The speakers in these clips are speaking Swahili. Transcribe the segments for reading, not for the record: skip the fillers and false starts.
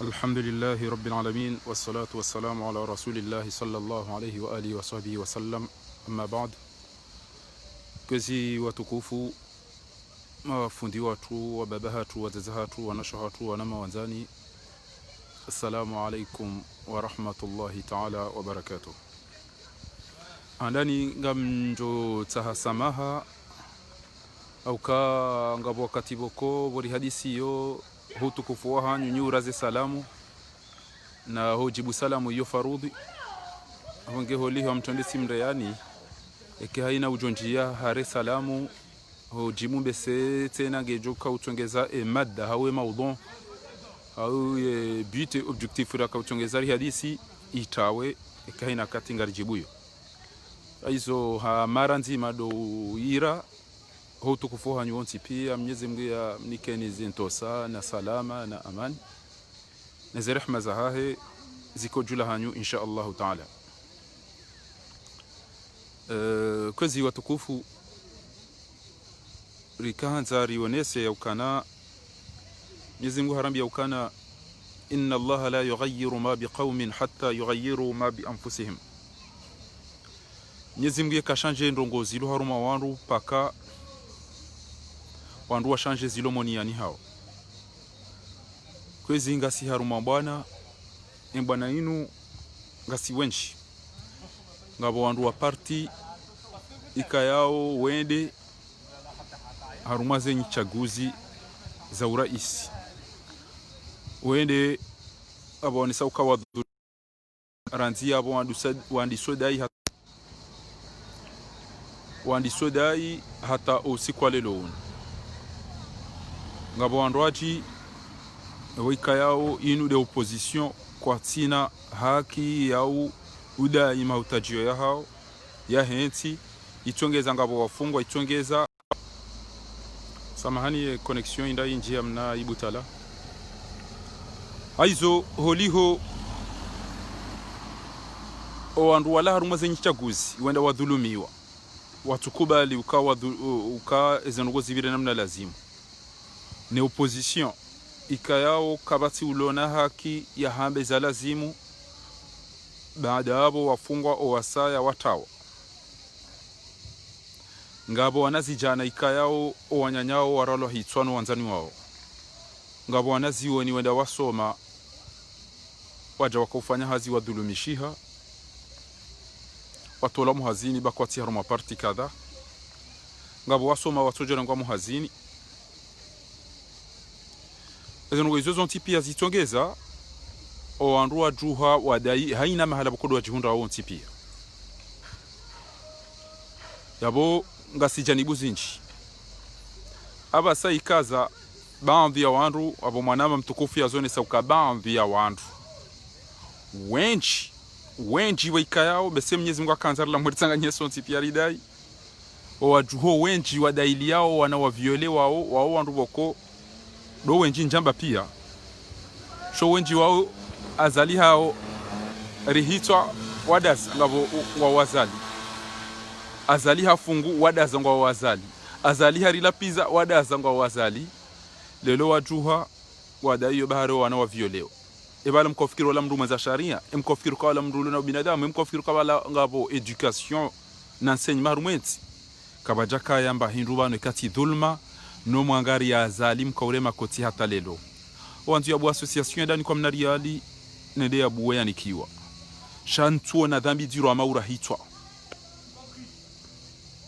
الحمد لله رب العالمين والصلاة والسلام على رسول الله صلى الله عليه وآله وصحبه وسلم أما بعد كزي وتكوفو mafundi watu wababa hatu wazazi hatu wanasha hatu wanama wanzani assalamu alaikum wa rahmatullahi ta'ala wa barakatuh andani ngamjo tahasamaha au ka ngabo wakati boko bori hadisi yo hutukufu wa hanyu nyuraze salamu na hojibu salamu yo farudhi honge holiho mtondesi mreyani eke haina ujonjia hare salamu hojimu bese tena gejoka utongeza madda hawe maudhon au but objectif raka utongeza hadisi itawe eke haina katinga jibuyo aizo ha mara nzima do ira hutukufu hanyu onti pia Mwenyezi Mungu ya mnikeni zintosa na salama na amani na zirehma zahahe ziko jula hanyu insha Allah taala. Kwezi watukufu rikahanza rionese ya ukana Mwenyezi Mungu harambi ya ukana inna Allah la yughayyiru ma biqaumin hatta yughayyiru ma bi anfusihim. Mwenyezi Mungu yakashanje ndongozi lo haruma wandu paka wandu washanje zilomoni yani hao kwezi ngasi haruma bwana embwana inu ngasi wenshi ngabo wandu wa parti ikayao wende haruma zenye chaguzi za urais wende abo wanisa ukawa ranzia abo wandisodai hata usiku wa lelo ngabo wandoaji wika yao inu de opposition kwa tina haki yao uda ima utajio ya hao ya henti itongeza ngabo wafungwa itongeza samahani connection inda njia mna ibutala aizo holiho owandu wala haruma zenye chaguzi wenda wadhulumiwa watukubali uka ezenongozi vile namna lazimu ne opposition ikayao kabati ulona haki ya hambe za lazimu baada yabo wafungwa owasaya watawa ngabo wanazijana ikayao owanyanyao waralo hitwano wanzani wao ngabo wanazioni wenda wasoma waja wakufanya hazi wadhulumishiha watola muhazini bakwati haruma parti kadha ngabo wasoma watojera ngwa muhazini ezo izo zonti pia zitongeza o andua juha wadai haina mahala bukodo wajihunda wonti pia yabo ngasijanibu zinji aba saikaza baadhi ya wandu abo mwanama mtukufu ya zone sauka baadhi ya wandu wenji waikayao bese Mwenyezi Mungu akanzara la mwitanga nyeso onti pia ridai o wajuho wenji wadaili yao wana waviolewa wao wandu boko do wenji njamba pia sho wenji wao azali hao rihitwa wadas ngabo wa wazali azali hafungu wadas ngwa wazali azali harila pizza wadas ngwa wazali lelo wajuha wadaiyo baharo wana waviolewa ebala mkofikiro la mndu mwenza sharia mkofikiro kwa la mndu na binadamu mkofikiro kwa la ngabo education na enseignement rumenti kabajaka yamba hindu bano kati dhulma no mwangari ya zalim kaurema koti hata lelo wanzu ya bu association ndani kwa mnariali nende ya buwe yanikiwa shantuo na dhambi diro ama urahitwa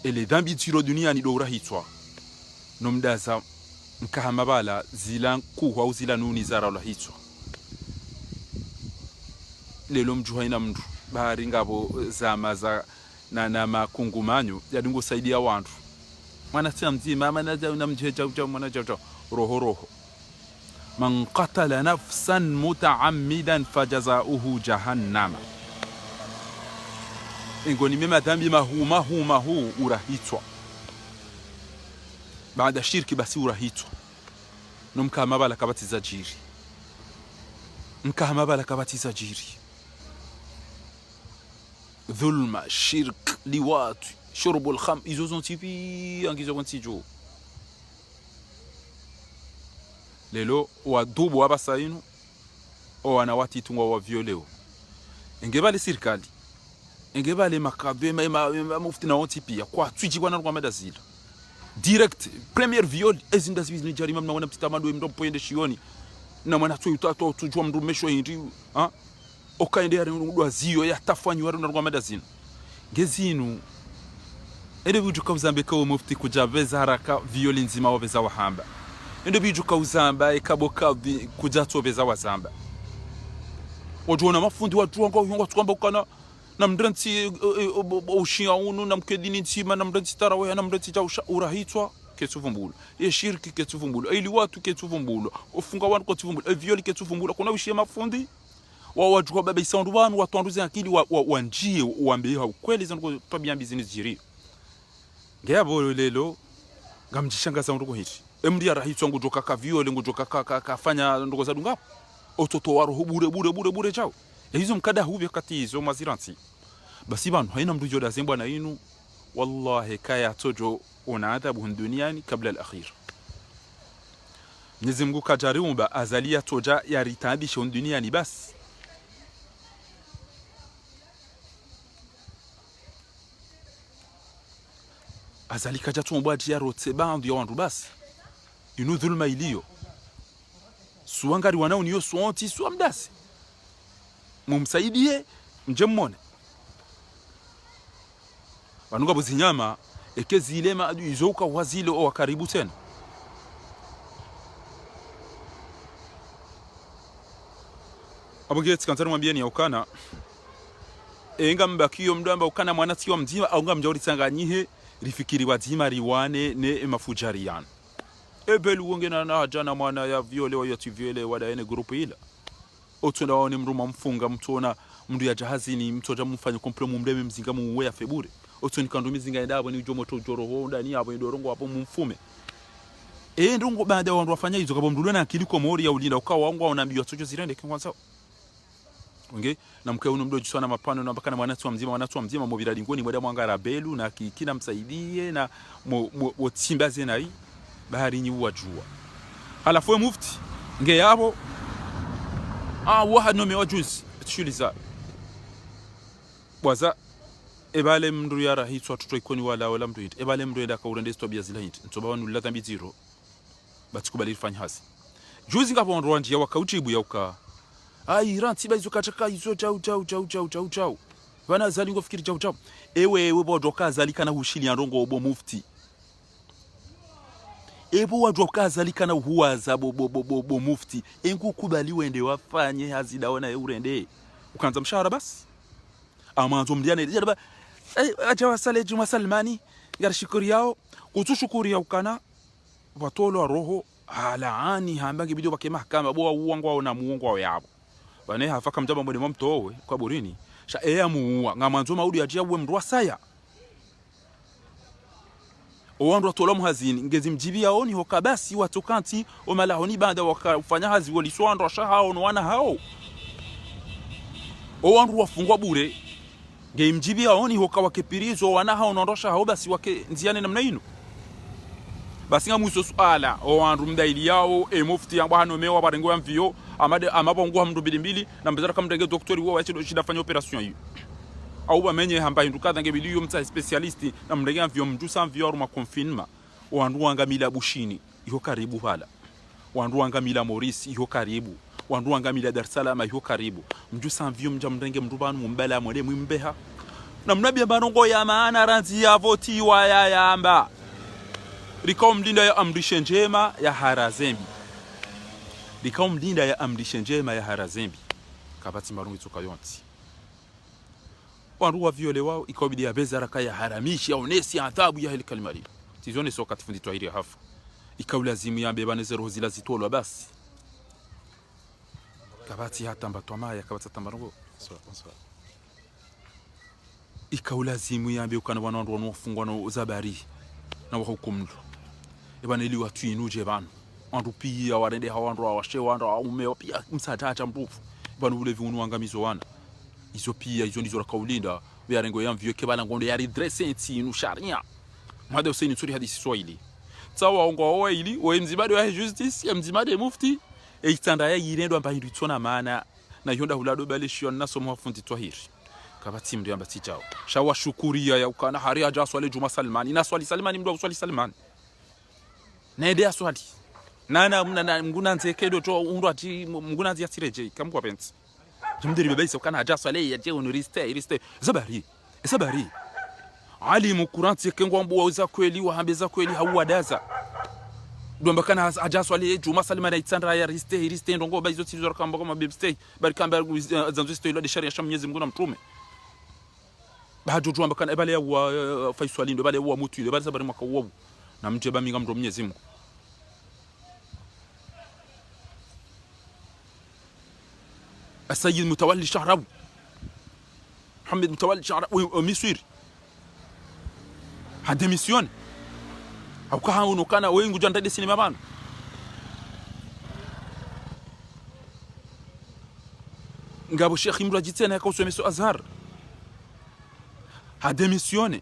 ele dhambi diro dunia ni do urahitwa no mdaza mkahamabala zila kuhwa au zila nuni zara urahitwa lelo mjuha ina mndu bahari ngabo zama za na makungumanyo yadungo saidia wandu mwana tia mzima ama naza unamjeja uja mwana jaja roho man qatala nafsan mutaammidan fajazauhu jahannam ingoni mema dhambi mahu urahitwa baada shirki basi urahitwa nomkama bala kabati zajiri dhulma shirk liwat shurbu al-kham izo zonti pi angizo kontijo lelo wadubu abasainu o wanawati tungwa wa violeo ingebale serikali ingebale makabe mufti na woti pia kwa twiji bwana kwa medazila direct premier viol ezinda zibizini jarima mna wana mtitamando mndo poende shioni na mwana tu tujua mndu mesho hindi ha okaende ya ndo zio ya tafanywa ndo kwa medazina ngezinu ende bidu kauzambe kwa mufti kujabeza haraka viol nzima wabeza wahamba ende bidu kauzamba ikaboka kujatobeza wazamba wajona mafundi watu ngo twamba ukana na mdranti ushia unu na mkedini ntima na mdranti tarawe na mdranti cha urahitwa ketuvumbulu shirki ketuvumbulu ili watu ketuvumbulu ufunga wanu ketuvumbulu violi ketuvumbulu kuna ushia mafundi watu kwa baba isandu wanu watu anduze akili wanjie uambie ukweli zangu tabia business jiri ngeyabo lelo ngamjishanga za nduko hichi emdi arahitwa ngujoka ka violi ngujoka kafanya nduko za dungapo ototo waro bure chao hizo mkada hubi kati hizo maziranti basi banu haina mdu joda zemba na inu wallahi kaya tojo una adhabu duniani kabla al-akhir Mwenyezi Mungu kajariumba azalia toja ya ritabisha duniani basi azali kaja tuomba dia rote bandu ya wandu basi inu dhulma iliyo suangari wanao niyo suonti suamdasi mumsaidie njemone wanunga buzinyama ekezi ile adu izoka wazile o karibu tena abogeti kantari mwambieni yaukana enga mbakiyo mdamba ukana mwana tiwa mzima au ngamjori tsanganyihe rifikiri wazima riwane ne mafujariana ebelu wongena na jana mwana ya viole wa yati viole wada ene grupu ila otunda wone mruma mfunga mtona mndu ya jahazini mtoja mfanye kompromu mdeme mzinga muwe ya febure otuni kandu mizinga ndabo ni ujomo tojoro ho ndani abo ndorongo hapo mumfume ndongo baada wandu wafanya hizo kabo mdulwe na akili ko mori ya ulinda ukawa wangu wanaambiwa tojo zirende kwanza okay na mke uno mdoji sana mapano na bakana mwanatu wa mzima mobila lingoni mwada mwangara belu na kina msaidie na wotimbaze na hii bahari nyi wajua halafu mufti nge yabo waha no mewajuzi tshuliza bwaza ebale mndu yara hitwa tutoikoni wala mndu hit ebale mndu enda ka urende stobia zila hit ntoba wanu la tambi zero batikubali fanya hasi juzi ngapo ndo wanji ya wakauchibu ya uka Iran tiba hizo kataka hizo chau wana zali ngofikiri chau ewe bodo kazalika na hushili ya ndongo obo mufti ebo wadroka zalika na huwaza bo mufti engu kubali wende wafanye hazidaona urende ukanza mshahara basi amanzo mdiane jaba acha wasale Juma Salmani yarshukuri yao kutushukuri yao kana watolo roho alaani hambangi bidio bake mahakama bo uwango wao na muongo wao yabo bane hafaka mjaba mwede mtowe kwa borini sha muua ngamanzo maudi ajia uwe mrwa saya owandu watolamu hazini ngezi mjibia oni hoka basi watukanti omalahoni baada wakafanya hazi waliswando ashahao no wana hao owandu wafungwa bure nge mjibia oni hoka wakepirizo wana hao nondosha hao basi wake nziane namna ino basi ngamuso swala owandu mdaili yao mufti yamba hano mewa barengo yamvio amabongo mndu bilimbili na mbezara kama ndege doktori wao acha shida fanya operation hiyo au bamenye hamba hindukaza ngebiliyo mta specialist na mndege yamvio mjusa mvio ruma confinement wandu wangamila bushini iko karibu hala wandu wangamila Maurice iko karibu wandu wangamila Dar es Salaam iko karibu mjusa mvio mja mndenge mrubanu mbala mwede mwimbeha na mnabi barongo ya maana ranzi ya voti wa ya yamba rikao mlinda ya amrishe njema ya Harazembi rikao mlinda ya amrishe njema ya Harazembi kabati marungu toka yonti wandu wa viole wao ikabidi ya bezara kaya haramishi au nesi adhabu ya hili kalimari tizone soka tifundi twahiri hafu ikaulazimu yambe baneze roho zila zitolwa basi kabati hata mbatwamaya kabati tambarongo ikaulazimu yambe ukana wanandu wanofungwa no zabari na wahukumlu ebana ili watu inuje banu andu pia warende hawandu awashe wandu aume pia msatacha mbufu banu ule viunu angamizo wana izo pia izo ndizo rakaulinda yarengo yamvyo kebana ngondo yari dressenti inu sharia mwade useni tsuri hadisi swahili tsawa ngo ili we mzimade wa justice ya mzimade mufti eitanda ya yirendo amba hiritsona maana na yonda hulado balishio naso mwafundi twahiri kabati mndu amba tijao shawa shukuria ya ukana hari aja swali Juma Salmani na swali Salmani mndu swali Salmani na ide swali nana mnguna nzekedo to undu ati mnguna nzi yatireje kamkwa pensi jimdiri bebe ukana aja swali ya je unuriste zabari ali mukuranti kengwa mbo za kweli wahambeza kweli hauwadaza domba kana aja swali Juma Salmani itsandra ya riste ndongo baizo tizora kamba kama bibstay bari kamba zanzo stoilo de sharia sha Mwenyezi Mungu na mtume bahajo ambakana ebale wa Faisal ndo bale wa mutu ile bale sabari mwaka wobu na mje ba minga mndo Mwenyezi Mungu السيد متولي الشعراوي محمد متولي الشعراوي مصيري hade mission au kaha unokana wengu janda de sinema bana ngabo Sheikh Imra Jitena yakosome so Azhar hade mission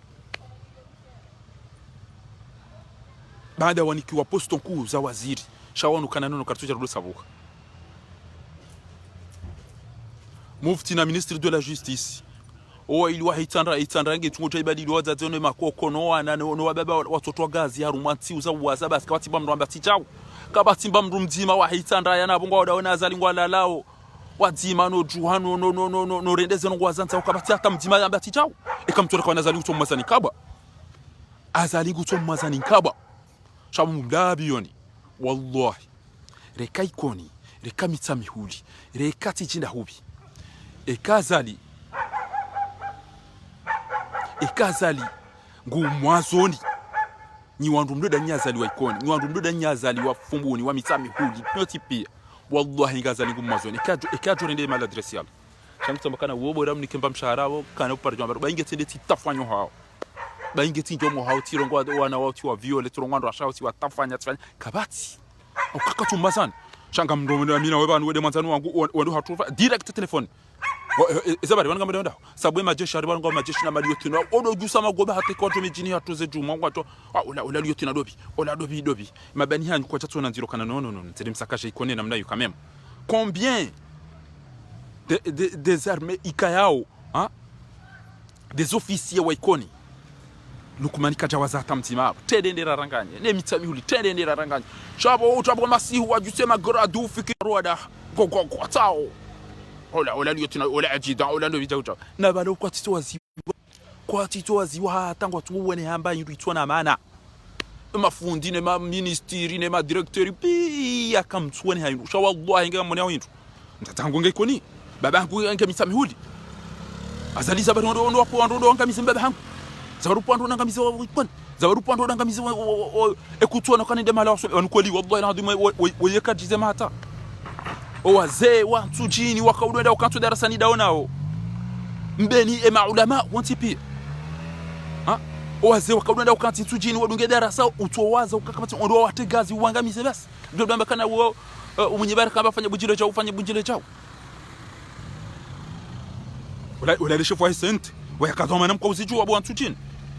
baada wanikiwa posto kuu za waziri shawanu kana nono kartuja rulo sabuka mufti na ministre de la justice o ilwa hitandra ngetungo ibadili wazazone makoko no baba watoto gazi ya rumanti uza waza basi kabati bamru ambati chao kabati bamru mzima wa hitandra yana bongo wadaona azali ngwala lao wadzima no juhano no rendeze no wazanza kabati hata mzima ambati chao ikamtora kwa nazali uto mazani kaba azali uto mazani kaba shabu mdabi yoni wallahi rekai koni rekamita mihuli rekati jinda hubi ekazali ngumwazoni ni wandu mdoda nyazali wa ikoni ni wandu mdoda nyazali wa fumbuni wa mitami huli noti pia wallahi ngazali ngumwazoni ekajo rende mal adresse yalo shamto makana wobo ramni kemba mshahara kana uparjo mbaru bainge tende titafanyo hao bainge tinjo mo hao tirongo wana watu wa viole tirongo ndo ashao ti watafanya tfanya kabati ukakatu mazani shanga mndomena mina webanu wede manzanu wangu wendo hatufa direct telephone Zabari wanga mdonda sabwe majeshi ari wanga majeshi na malioti na odo jusa magoba hate kwa to mijini hatuze juma kwato ola lioti na dobi mabani hanyu kwa tatu na nziro kana no ntedi msakasha ikone namna yo quand même combien des armées ikayao hein des officiers wa ikoni lukumanika jawaza tamtima tedendera ranganye ne mitami huli tedendera ranganye chabo masihu wajusema gradu fikirwada go tao ola liyotina ola ajida ola ndo bijauta na balo kwa tito waziwa tangwa tuwene hamba yitwa na maana mafundi ne ma ministeri ne ma directeur pi akamtuwene hayu sha wallahi ngam mwana wintu ntatangu ngekoni babangu ngamisa mihuli azali zabaro ndo wapo ngamisa babangu zabaru pando ngamisa wikon zabaru pando ngamisa ekutwa nakani de mala wankoli wallahi na hadu wayekajize mata wazee watu chini wakaudwenda wakati darasani daonao mbeni maulama wantipi wazee wakaudwenda wakati chini wadunge darasa utowaza ukakamata ndo wategazi uangamize basi ndio ndamba kana wao mwenye baraka afanye bujile chao wala lishofu sente wakadoma namko uzijua bwa watu chini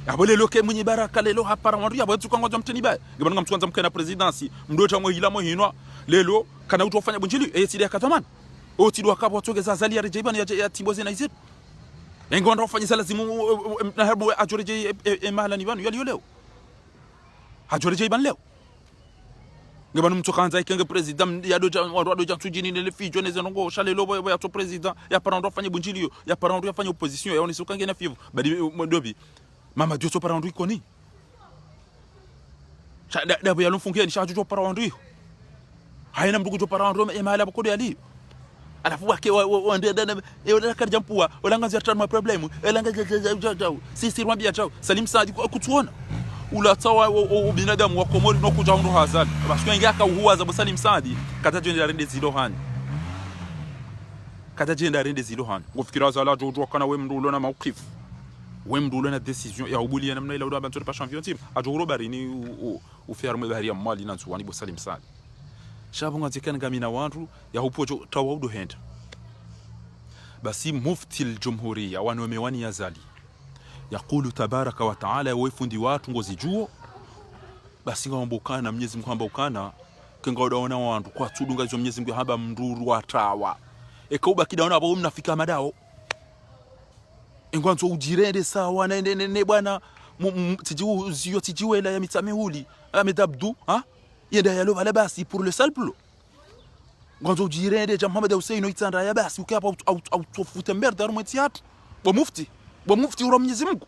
abole loke mwenye baraka lelo hapara wandu yabo tukangoza mteni ba ngibanga mtwanza mkena presidency mndota mwe hila mwe hinwa lelo kana utofanya bunjili eyesidi akatamana otidwa kapo togeza zali ya rejebani ya timboze na izitu ngo ndo fanya lazimu na herbo ajoreje mahala ni banu yali leo ajoreje ban leo ngibana mtokanza ikenge president ya doja tujini ne fijo ne zenongo shale lobo ya to president ya parando fanya bunjili ya parando ya fanya opposition ya onisi ukange na fivo badi dobi mama dio to parando ikoni da ya lumfungia ni shajo parando haina mdugu to parando mahala bakodi ali alafu wake wandenda yona karjampua olangaza tano problem elanga sisi rwambia chao Salim Saadi kutuona ulatawa binadamu wa Komori no kuja ndo hazali basi wengi akahuaza bo Salim Saadi katajenda rende zilohani ngofikira za la jojo kana we mndulo na mawqif we mndulo na decision ya ubuli namna ile ndo bantu pa champion team ajogoro barini u ferme bahari ya mali na nsuwani bo Salim Saadi shabunga zikana gamina wantu ya hupojo tawaudo henda basi mufti al-jumhuriya wanwemewani yazali yakulu tabaraka wa taala wefundi watu ngozi juo basi ngambukana Mwenyezi Mungu ambukana kenga daona wandu kwa tudunga izo Mwenyezi Mungu haba mnduru watawa ekauba kidaona abo mnafika madao engwanzo ujirende sawa na ne bwana tijiwela ya mitame huli amedabdu ha yenda yalo wala basi pour le simple ngwanzo ujirende ja Muhammad Hussein oitanda ya basi ukapa au tofute merda rumo tiatu bo mufti ura Mwenyezi Mungu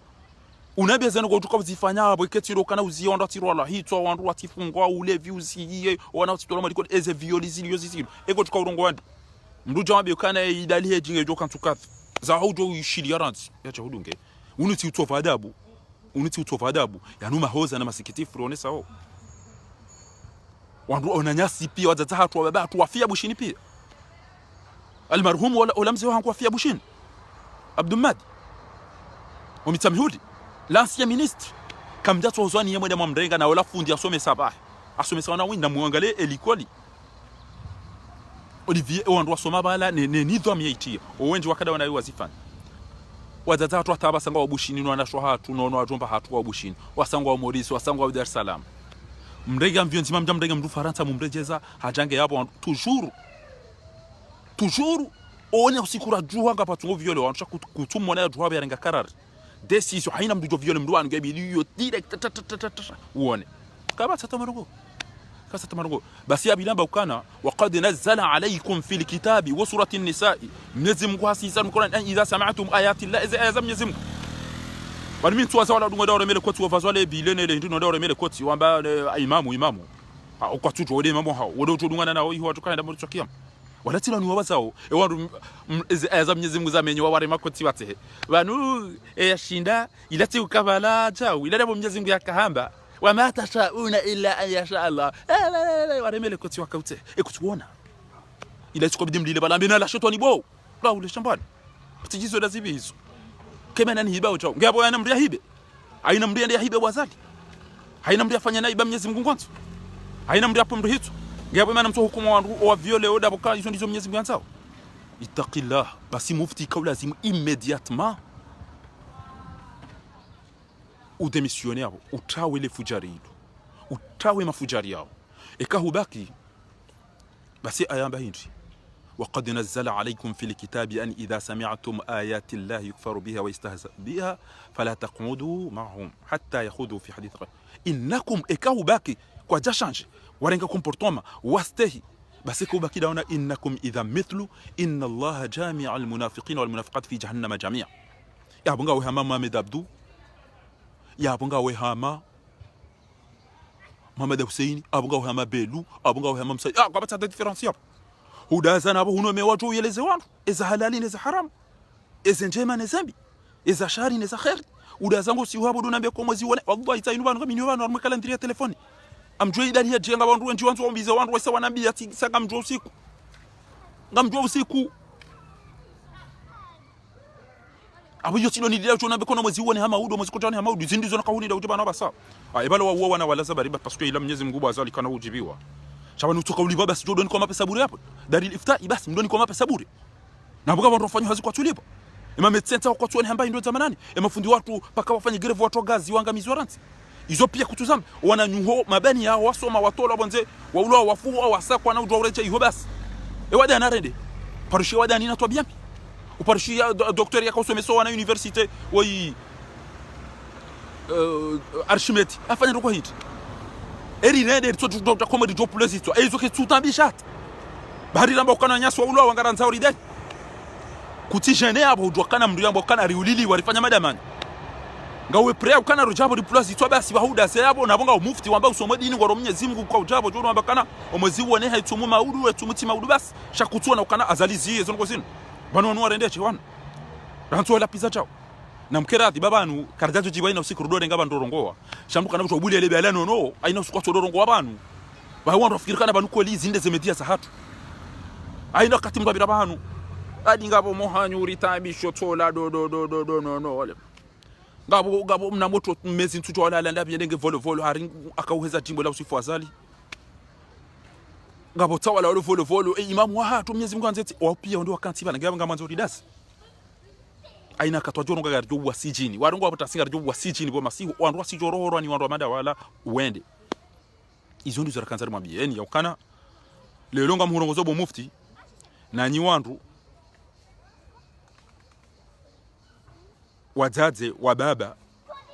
unabia zeno kwa tukazifanya abo ketiro kana uzionda tirwala hitwa wandu watifungwa ulevi usiye wana titola maliko eze violizilio zizilo ego tukaurongo wandi mruja wabi kana idali hejinge joka tukathi za haujo ushili yaranzi yacha hudunge unuti utofa adabu yanuma hoza na masikitifu ronesa ho wandu onanyasi pia wazaza hatu wa baba tuwafia bushini pia almarhum wala mzee wangu wafia bushini Abdulmadi omitamihudi l'ancien ministre kamjatu hozwani yemwe na mrenga na wala fundi asome sabahi asome sawana winda muangale elikoli Olivier wandu wasoma bala ne nidhamu yaitia owenji wakada wanayo wazifani wazaza hatu ataba sanga wabushini no anashwa hatu no ajomba hatu wabushini wasanga wa Maurice wasanga wa Dar es Salaam mrenga mvyo nzima mrenga mdu Faransa mumrejeza hajange yabo toujours onya usikura juwa ngapa tungo viole wantu kutumwa na juwa yarenga karari decision haina mdu viole mdu anu gabi yo direct uone kaba tatamarungo basi abilamba ukana waqad nazzala alaykum fil kitabi wa surati an-nisaa Mwenyezi Mungu hasiza Qur'an an idha sami'tum ayati Allah iza azam Mwenyezi Mungu bali mimi tuwaza wala dungo dawo mele koti wavazwale bilene le ndino dawo mele koti wamba imamu kwa tutu wode imamu hao wode tudungana nao hiyo watu kaenda muri twakiam wala tila ni wabazao wandu azam Mwenyezi Mungu zamenye waware makoti bate banu yashinda ilati ukabala jao ila dabo Mwenyezi Mungu yakahamba wama tashauna illa an yasha Allah waremele koti wakaute ekutuona ila tukobidi mlile bala mbina la shotoni bo la ule shambani tijizo dazibi hizo kema nani hiba uchao ngabo yana mria hibe haina mria ndia hibe wazali haina mria fanya naiba Mwenyezi Mungu kwanza haina mria hapo mrio hizo ngabo maana mtu hukumu wa viole oda boka hizo ndizo Mwenyezi Mungu anzao ittaqillah basi mufti kaula lazim immédiatement udemissione yao utawe le fujari hilo utawe mafujari yao ekahubaki basi ayamba hindi وقد نزل عليكم في الكتاب أن إذا سمعتم آيات الله يكفر بها ويستهزأ بها فلا تقعدوا معهم حتى يخوضوا في حديث غيره إنكم ekahubaki kwa jashange warenga comportement wastehi basi ekahubaki daona innakum idha mithlu inna Allah jami'a al-munafiqin wal-munafiqat fi jahannama jami'a ya bunga we hama Mohamed Abdou ya bunga we hama Mohamed Hussein abunga we hama Belu abunga we hama Msa kwa bata differentiate hudaza nabo hunome watu uyeleze wantu eza halali neza haram eza njema nezambi eza shari neza khair udaza ngo si wabo dunambia kwa mwezi wone wallahi tainu banu kama niwa normal calendar ya telefoni amjoi idali ya jenga wantu wenji wantu wambiza wantu wasa wanambia ati sanga mjua usiku ngamjua usiku abo yotino ni dila chona bekona mwezi wone hama udo mwezi kotani hama udo zindizo na kahuni da ujibana basa ibalo wa wana wala zabari parce que ila Mwenyezi Mungu azali kana ujibiwa Shabani utoka uliva basi jodoni kwa mapesa bure hapo. Dalil iftai basi mdoni kwa mapesa bure. Na mbuga watu wafanya hazi kwa tulipa. Ema medecins kwa tuone hamba ndio zamanani. Ema fundi watu paka wafanye greve watu gazi wangamizi waranti. Izo pia kutuzama wana nyuho mabani yao wasoma watola bonze waulwa wafu wasakwa na udwarecha iho basi. Wada narende. Parushi wada nina to bien. Uparushi ya docteur ya konsomeso wana université woi Archimede afanya roko hit. Eri rede tso Dr. Comedy Job Plezito ezo ke tutambishat bari lamba ukana nyaswa ulo wangaranza uride kuti jene abo udwakana mndu yambo kana riulili walifanya madamani ngawe pre ukana rujabo di Plezito basi bahuda seyabo nabonga umufti wamba usomwe dini ngoro Mwenyezi Mungu kwa ujabo joro wamba kana omwezi wone haitumu maudu wetumuti maudu basi shakutuna ukana azalizi ezo ngozino bano nwa rende chwana ranzo la pizza chao na mkerati babanu kardajo jibaina usiku rudore ngaba ndorongoa shambuka na kutobuli ele bala no aina usiku todorongoa banu ba wandu afikirikana banu ko lizi ndeze media za hatu aina kati mtabira banu adi ngabo mohanyu ritabisho tola do no wale ngabo mna moto mezi ntucho wala landa byendenge volo hari akauheza jimbo la usifu azali ngabo tawala wale volo imamu wa hatu Mwenyezi Mungu anzeti wapia ndio wakanti bana ngaba ngamanzo ridasi aina katwajoro ngaga rjo wasijini warongo abutasinga rjo wasijini bo masihu wandu wasijoro ni wandu amada wala uende izo ndizo rakanzari mwambie yani yakana lelo nga murongozo bo mufti na nyi wandu wazaze wa baba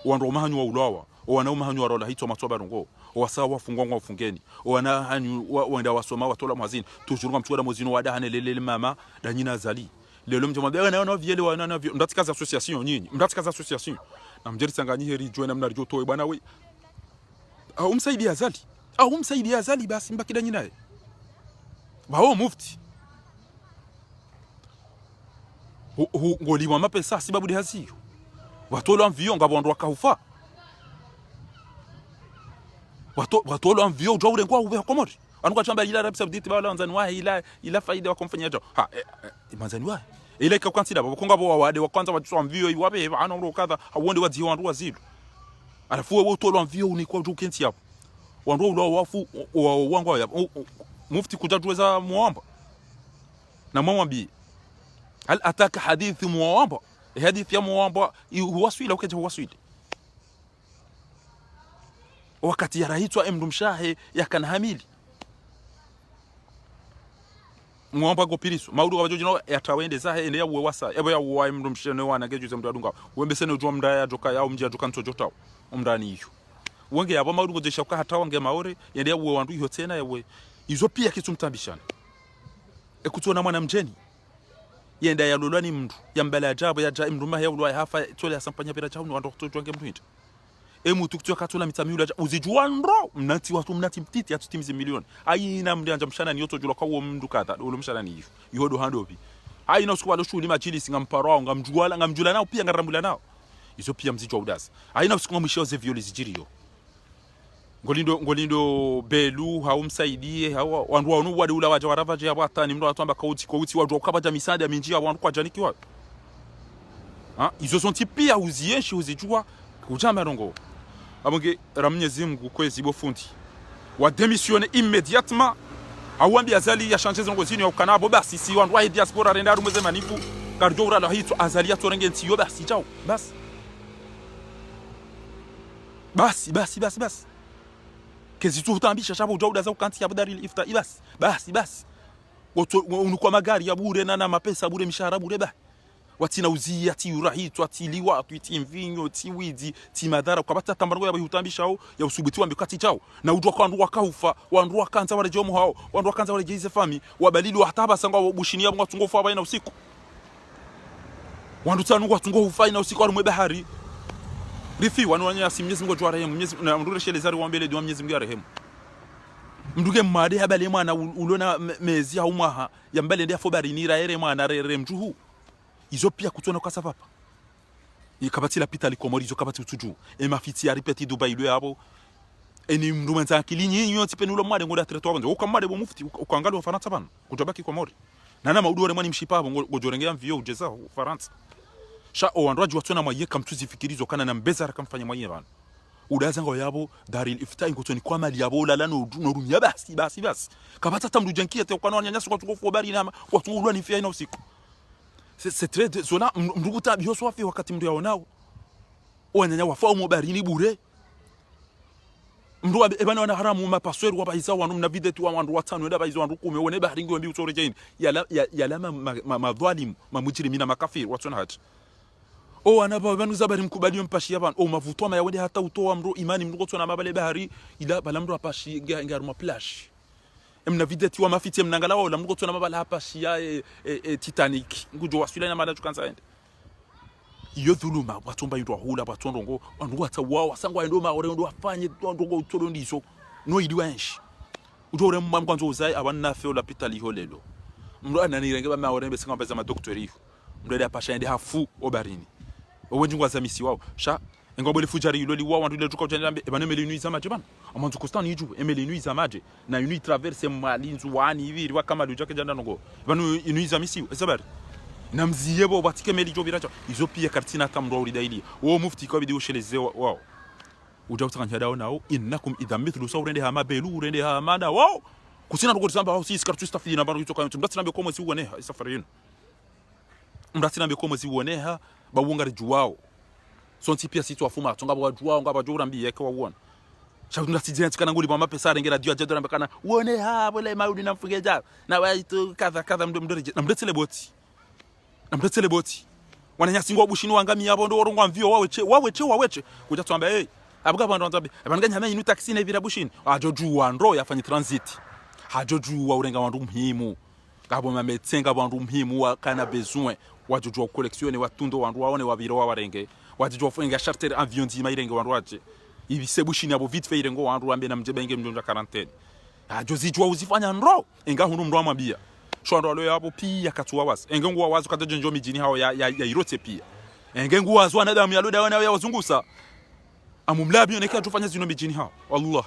wandu mahanyu wa ulawa wana mahanyu wa rola hito matoba rongo wasawa fungwa ngwa fungeni wana hanyu wenda wasoma watola mwazini tujurunga mchukura mwazini wadahane lelele mama danyina zali lelo mjomba na viele wana mdatikaza association nyinyi mdatikaza association na mjeri sanganyi heri joina mna rijoto bwana we au msaidia zali au msaidia zali basi mbaki danyina bao mufti ngoli wa mapesa sibabu de haziyo watolo mvio ngabo ndo wakahufa watolo mvio ujawure ngwa ube komori anuka chamba ila Arabia Saudite bala wanzani wa ila faida wakomfanyia jo ha manzani wa ile ka kwansida bako ngabo wade wa kwanza watu mvio iwabe ana ndo kadha awonde wazi wandu wazidu alafu wewe utolo mvio unikwa ukensi hapo wandu ulo wafu wangu ya mufti kujatuweza muomba na mwambi hal ataka hadithi muomba hadithi ya muomba huwaswila ukaje huwaswila wakati yaraitwa mndu mshahe yakanhamili muomba go piriso maudu wajoji no yatawende zahe ene yawe wasa ebo ya wa mndu mshene wana gejuze mndu adunga wembese no jomda ya joka ya umji aduka ntojota umndani hiyo wenge yabo maudu go jesha ka hata wange maore yende yawe wandu hiyo tena yawe izo pia kitu mtambishana ekutona mwana mjeni yenda yalulwani mndu yambala ajabu ya jai mndu mahya ulwa hafa tole asampanya pera cha ndo kutojange mndu emutu kutoka katula mitamiula uzijua ndo mnati watu mnati mtiti atutimize milioni aina mndanja mshana ni yoto jula kwa uo mndu kadha ulo mshana ni hiyo yodo handopi aina usiku shuli majili singamparao ngamjula nao pia ngarambula nao izo pia mzijwa udasa aina usiku ngamwishoze violi zijiriyo ngolindo belu haumsaidie hawa wandu wanu wade ula waja waravaje hapo atani mndo atamba kauti wadu ukabaja misada minjia wandu kwa janiki wa izo sonti pia uzieshi uzijua kujama rongo abonge ramnyezi Mungu kwezi bo fundi wa démissionner immédiatement awambi azali ya changer zongo zini ukanabo basi si wandu wa diaspora renda rumeze manifu karjo ura hito azali ya torenge ntiyo basi chao basi kezi tu utambisha shaba ujauda za ukanti ya budari ifta basi unukwa magari ya bure na mapesa bure mishahara bure watina uzia ti urahito atiliwa twiti mvinyo ti widi ti madhara ukabata tambango ya utambisha au ya usubuti wa mbikati chao na udwa kwa ndu wakaufa wandu wakanza wale jomo hao wandu wakanza wale jeize fami wabalilu hataba sangwa bushini ya mwa tungofu abaina usiku wandu tanu kwa tungofu abaina usiku arumwe bahari rifi wanwanya si Mwenyezi Mungu jwa rehemu Mwenyezi na mrure shele zari wambele dwa Mwenyezi Mungu ya rehemu mduge made habale mwana ulona mezi au mwaha ya mbele ndia fobari ni raere mwana rere mjuhu izo pia kutona kwa sapapa ikabati la pita likomori izo kabati utuju e mafiti ya ripeti Dubai lwe abo eni mrumenza kilinyi nyoti penulo mwade ngoda treto wanje ukamade bo mufti ukangali wa Faransa bana kutobaki komori nana maudu wale mwani mshipa abo ngojorengea mvio ujeza Faransa sha oandwaji watona mwayeka mtuzi fikirizo kana na mbeza rakamfanya mwaye bana udaza ngo yabo daril iftai ngotoni kwa mali yabo lala no rumya basi kabata tamdu jankia te kwa nyanyaso kwa tukofu bari nama kwa tungulwa ni fia ina usiku c'est très zona mnduguta biyo swafi wakati mndu yaonao wanyanya wafa umobari ni bure mndu ebana wana haramu mapasweri wabaiza wanu mna videtu wa wandu watano enda baiza wandu kume wone bahari ngombi utoreje ini yalama madhalim mamujrimina makafiri watona hati anaba banu zabari mkubali mpashi yaban mavutoma yawende hata utoa mru imani mndu gotona mabale bahari ila bala mndu apashi ngaruma plage mna videti wa mafiti mnangala wala mndu gotona mabala apashi ya Titanic ngujo wasula na mala tukanza ende iyo dhuluma batomba indwa hula batondongo andu atawa wasangwa endo maore ndo afanye ndongo utolo ndiso no idwanshi utore mmamkwanzo uzai abanna fe ola pitali holelo mndu ananirenge ba maore besinga baza ma doctori mndu ya pasha ende hafu obarini owenji ngwaza misi wao sha ngobole fujari loli wao wandu le tuka tjanja ebane mele nuiza maje bana amanzu constant yiju emele nuiza maje na uni traverse malinzu wani hivi wa kama lujake janda ngo ebane nuiza misi esabari namziyebo batike meli jo biracha izo pia kartina tamro ulidaili wo mufti ko bidi usheleze wao ujauta kanjada nao innakum idha mithlu sawrende ha mabelu rende ha mada wao kusina ngo tsamba wao si skartu stafina bana yutoka mtumbatsi nambe komo si uone safari yenu mbatsi nambe komo si uone ha bawunga juwao sonti pia situ afuma tonga bwa juwao ngaba jura mbi yeke wawona Shaunda tijenzi kana nguli mama pesa rengera dio jadora mbakana uone ha bole maudi na mfugeja na waitu kadha mdoreje na mdetele boti wananyasingwa bushini wangami yabo ndo orongwa mvio waweche kuja tuamba abuga bantu nzabe abanganya hame inu taxi na ibira bushini ajojuwa ndo yafanye transit hajojuwa urenga wandu muhimu ngabo mametsenga bantu muhimu wa kana besoin wajojuwa collectionner watundo wandu waone wabiro warenge wajojuwa funga charter avion di mairenge wandu waje ibi sebushini abo vite fait irengo wandu ambe na mjebenge mjonja quarantaine ajozijwa uzifanya ndo enga hunu ndo amabia shwando alo yabo pia katuwa wasi engengu wazo katajenjo mijini hao ya irote pia engengu wazo anadamu ya loda wana ya wazungusa amumlabi yoneka tufanya zino mijini hao Allah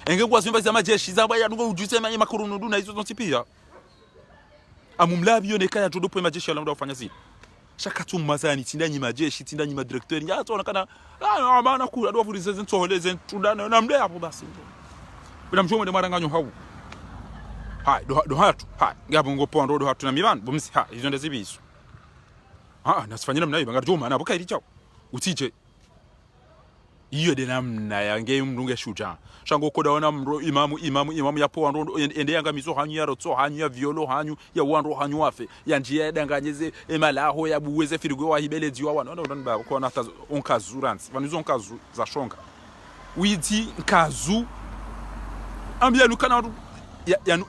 engengu wazo mbazi majeshi zaba ya nungo ujuse manye makurunu na hizo zonsi pia amumlabi yoneka ya tudopo majeshi ala ndo ufanya zino shakatu mazani tindanyi majeshi tindanyi madirektori ya to nakana maana kula ndo vurize zentoholeze tundana na mle hapo basi bila mjomo de maranganyo hao hai do hatu hai ngabo ngopo ndo do hatu na mibana bomsi ha izo ndo zibizo nasifanyira mnayo bangarjo mana boka irichao utije iyo de namna yange mndunge shuja shango koda wana mro imamu yapo ndo ende yanga mizo hanyu ya rotso hanyu ya violo hanyu ya wando hanyu afe ya njia danganyeze emalaho ya buweze firigo wa hibele diwa wana ndo ba ko na onkazuransi vanizo onkazu za shonga widi nkazu ambia nukana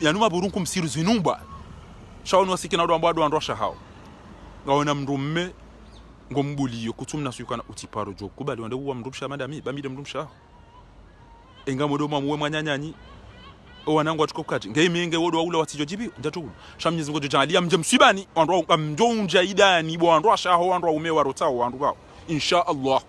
ya numa burunku msiru zinumba shawo wasikina ndo ambado andosha hao ngaona mrumme ngombuliyo kutumna suyukana utiparo jo kubali wande uwa mrumsha madami bamide mrumsha enga modoma muwe mwanyanyanyi wanangu atukokaje ngeme wodo waula watijo jibi ndatu shamnyizi ngojo jalia mje msibani wando mjonja idani bo wando ashaho wando umewa rotao wando bao insha Allah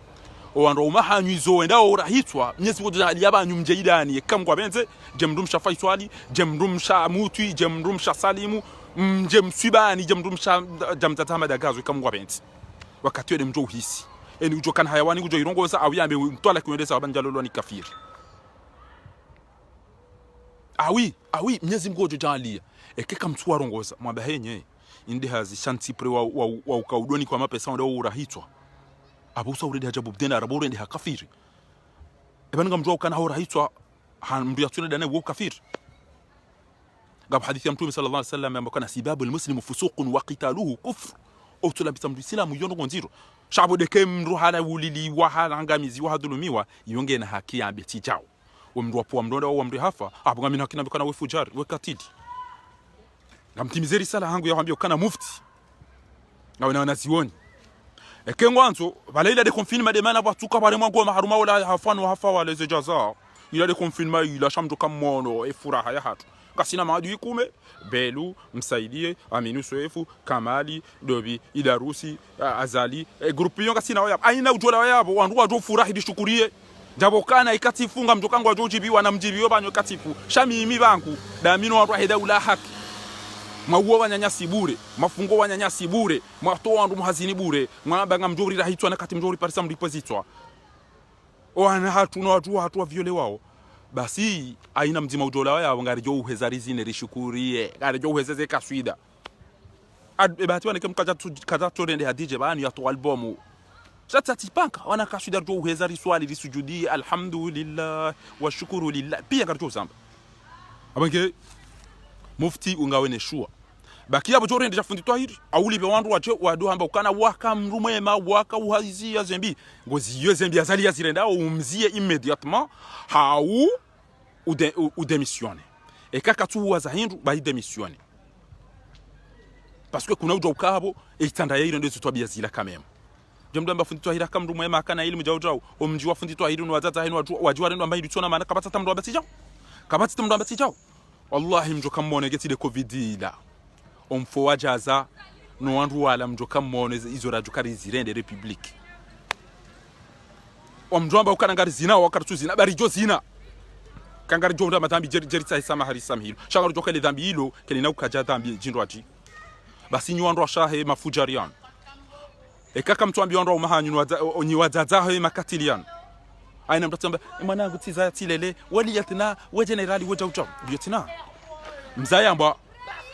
wando umahanywizo wenda urahitwa mnyezi ngojo jalia banyu mje idani kamgwa benze je mrumsha faiswali je mrumsha mutwi je mrumsha salimu mje msibani je mrumsha jamtatama dagazo kamgwa benze wakati wede mjo uhisi eni ujo kan hayawani ujo irongoza awiyambe mtwala kuendesa wabanjalolo ni kafiri awi mnyezi mgojo jalia ekeka mtu warongoza mwamba henye indi hazi shanti pre wa ukaudoni kwa mapesa ndo urahitwa abusa uredi hajabu bdena arabore ndi hakafiri ebanga mjo kana urahitwa mndu yatuna dana wo kafiri gab hadithi ya mtume sallallahu alaihi wasallam ambako na sibabu almuslimu fusuqun wa qitaluhu kufr o tulabita mtu islamu yondo ngonziro shabo de kem ruhala wulili wa halangamizi wa hadulumiwa yonge na haki ya beti jao wamndu wapo mdondo wa mri hafa abunga mina hakina bikana we fujari we katidi ngamtimizeri sala hangu ya hambio kana mufti na nazioni ekengwanzo balaila de confinement de mana batuka bare mwango maharuma wala hafano hafa wala zejaza ila de confinement ila shamdo kamono e furaha ya hatu kasina maadui kume belu msaidie aminu soefu kamali dobi idarusi azali grupu yonga sina waya aina ujola wayabo wandu wajo furahi dishukurie jabo kana ikatifunga mjokangu wajo jibiwa na mjibiyo banyo katifu shami imi banku damino wandu wahida ula haki mauwa wanyanyasi bure mafungo wanyanyasi bure mwato wandu muhazini bure mwabanga mjori rahitwa na kati mjori parisa mlipozitwa wana hatu na watu wa viole wao basi aina mzima ujola waya ngarijo uhezarizi ne rishukurie ngarijo uhezeze kaswida bahati wane kemkaja kaza torende hadije bani ya to albumu sasa tipanka wana kaswida jo uhezari swali lisujudi alhamdulillah wa shukuru lillah pia ngarijo samba abange mufti ungawene shua baki yabo jorende jafundi twahiri awuli be wandu wache wado hamba ukana waka mrumema waka uhazia zembi ngozi yo zembi azali yazirenda umzie immédiatement hau ou démissionner et kaka tu wazahindu ba démissionner parce que kuna ujo ukabo itanda yairo ndo tutwabia zila kamema jemdo amba fundi twahira kamrumema kana ili mjao omji wafundi twahiri no wazaza hino wajua ndo amba ilitona maana kabata tamdo amba sijao wallahi mjo kamone geti de covid ila omfo wajaza no wandu wala mjo kamone izo rajukari zirende republique omjomba ukana ngari zina wakati zina bari jo zina kangari jo ndo matambi jeri sai sama harisa mhilo shangaro jo kale dhambi hilo kele na ukaja dhambi jindo ati basi nyu wandu ashahe mafujarian ekaka mtu ambi wandu umahanyu onyi wazaza he makatilian aina mtatamba mwanangu tiza tilele wali yatina we generali we jauja yatina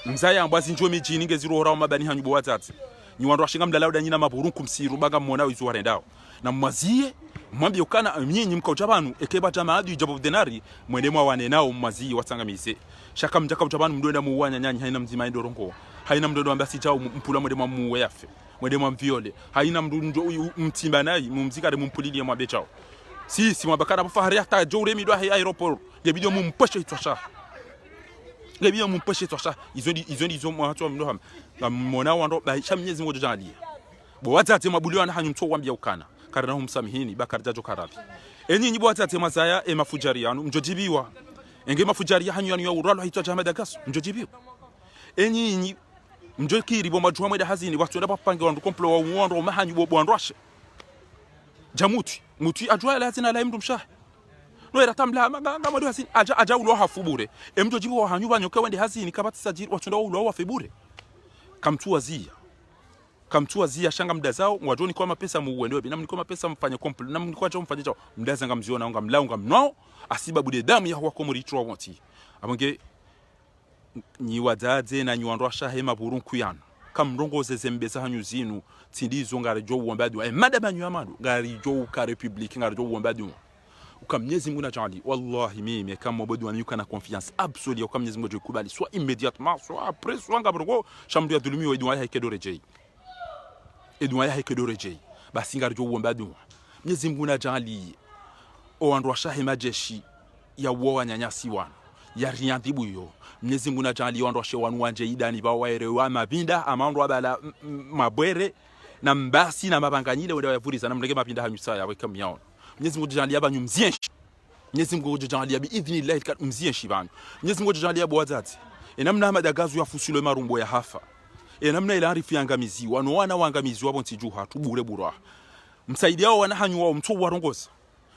mzayamba zinjo mijini ngeziro hora mabani hanyu bwatati ni wandu washinga mdalauda nyina maburunku msiru baga mmonao izu warendao na mwazie mwambie ukana nyinyi mkaucha banu ekeba tamaadu ijabo denari mwene mwa wanenao mwazie watsangamize shaka mjaka utabanu mdoenda muwanya nyanyi haina mzima ndorongo haina mdondo ambasi chao mpula mwende mwa muwe yafe mwende mwa mviole haina mdondo mtimba nayi mumzikare mumpulilie mwa bechao si mwabakara bafahari hata jore midwa hai aeroport yebidio mumpeshe itwasha yebidio mumpeshe itwasha izo mwatu mdoham mona wando baisha mnyezi mwojo jali bo watate mabulio na hanyu mto wambia ukana karana humsamihini bakarjajo karabi enyi nyibo watate mazaya mafujari yanu mjojibiwa enge mafujari hanyu yanu ya uralo haitwa jamada gaso mjojibiwa enyi mjokiri bo majuwa mweda hazini watu ndapa pange wandu komplo wa uwando mahanyu bo bwandwashe jamuti muti ajwa la hazina la mdu mshahe no era tamla ngama do hazini aja ulo hafubure mjojibiwa wa hanyu banyoka wende hazini kabati sajiri watu ndo ulo wafibure kamtua zia shanga mda zao wajoni kwa mapesa muwendo bi namni kwa mapesa mfanye komple namni kwa cha mfanye cha mda zanga mziona nga mlaunga mnoo asiba bude damu ya kwa muritwa wonti abonge ni wadaze na nyuandwa shahema burunku yana kamrongoze zembeza hanyu zinu tindizo ngare jo wombadu madama nyamadu ngari jo ka republique ngari jo wombadu ukamnyezi muna jali wallahi mimi kama mobodu anyuka na confiance absolue ukamnyezi mojo kubali soit immédiatement soit après soit ngabro chamdu ya dulumi wa idwa haikedo rejei edwa haikedo rejei basi ngari jo wombadu mnyezi muna jali o andwa shahema jeshi ya wowa nyanyasi wana ya riandibu yo mnyezi muna jali o andwa shewanu wanje idani ba waere wa mabinda amandwa bala mabwere na mbasi na mabanganyile wenda yavuriza na mrege mabinda hanyusa ya weka miao Mwenyezi Mungu jalia banyu mzienshi Mwenyezi Mungu jalia bi idhnillah kat mzienshi banyu Mwenyezi Mungu jalia bwazati enamna madagazu ya fusilo marumbo ya hafa enamna ila arifu yangamizi wana wangamizi wabo ntijuha tubure burwa msaidia wana hanyu wao mtu warongoza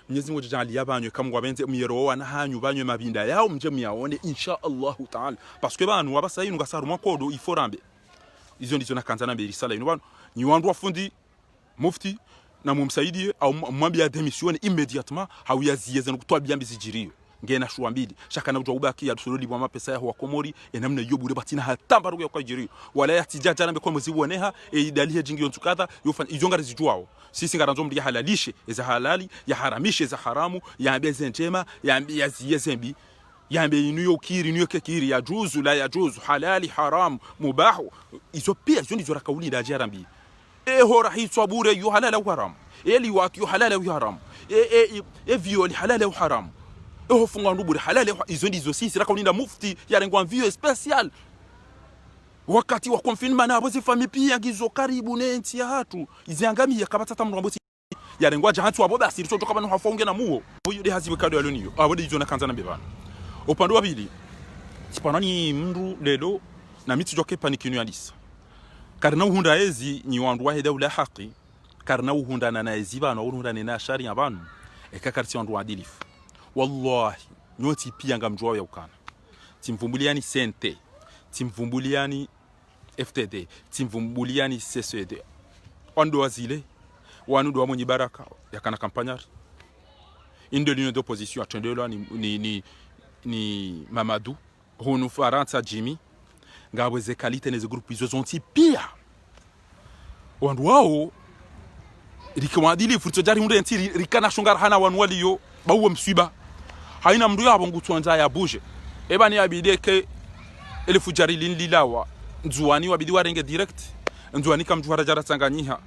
Mwenyezi Mungu jalia banyu kama wabenze myero wana hanyu banyu mabinda yao mje miaone insha Allah taala parce que banyu wabasa yinu gasaru makodo iforambe izo ndizo nakanzana be risala yinu banyu ni wandu wafundi mufti na mumsaidie au mwambia démissionne immédiatement hauyazieze nokutwa byambi zijirio ngena shuwa mbili shaka na ujubaki ya dusololi bwa mapesa ya Komori enamna yobure batina hatamba rugo kwa jirio wala yatijaja nambe kwa muzibu neha idalihe jingi yontukadha yofanya izonga rizijuao sisi ngaranzo mdi halalishe eza halali ya haramishe eza haramu ya mbeze njema ya mbi yaziyezembi ya mbi inu yokiri inu yokekiri ya juzu la ya juzu halali haram mubahu izo pia zo ndizo rakauli da jarambi hora hitwa bure yu halala au haram eli watu yu halala au haram viol halala au haram funga ndubure halala izo ndizo sisi rakauli mufti ya rengwa vio special wakati wa confinement na abozi family pia gizo karibu nenti ya hatu iziangamia kabata tamrombosi ya rengwa jahantu abo basi rito toka banu hafonge na muo boyo de haziwe kado yaloniyo abode izo nakanza na bebana upande wa pili sipanani mndu lelo na miti joke panikinu yalisa karna uhunda ezi ni wandu wahida ula haki karna uhunda na naeziba na uhunda na sharia banu ekakarti wandu wadilifu wallahi nyoti pia ngamjua ya ukana timvumbuliani sente timvumbuliani FTD timvumbuliani CCD wando wazile wanu do mwenye baraka yakana kampanyar inde l'union d'opposition atendela ni Mamadou honu Faransa Jimmy ngabweze kalite neze groupe izo zonti pia wandu wao rikwadili furto jari hunde ntiri rikana shungara hana wanu waliyo bawo mswiba haina mndu yabo ngutwanza ya buje eba ni abideke ele fujari linlilawa nzuani wabidi warenge direct nzuani kamjuhara jara Tanganyika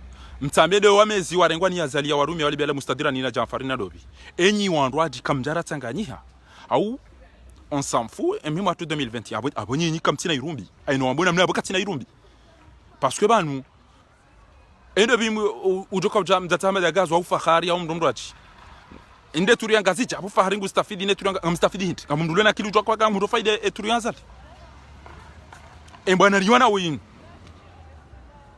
mtambede wamezi warengwa ni azalia warumi wali bela mustadira ni na Jamfarina dobi enyi wandu aji kamjara Tanganyika au on s'en fout et même à tout 2021 abonye ni comme tina irumbi aino ambona mna bokati na irumbi parce que banu endo bimu ujoka jam datama da gazo au fahari au mdomdoachi inde turiya ngazicha abu fahari ngustafidi ne turiya ngamstafidi hint ngamundule na kilu jwa kwa mndo faida e turiya zali embana liwana win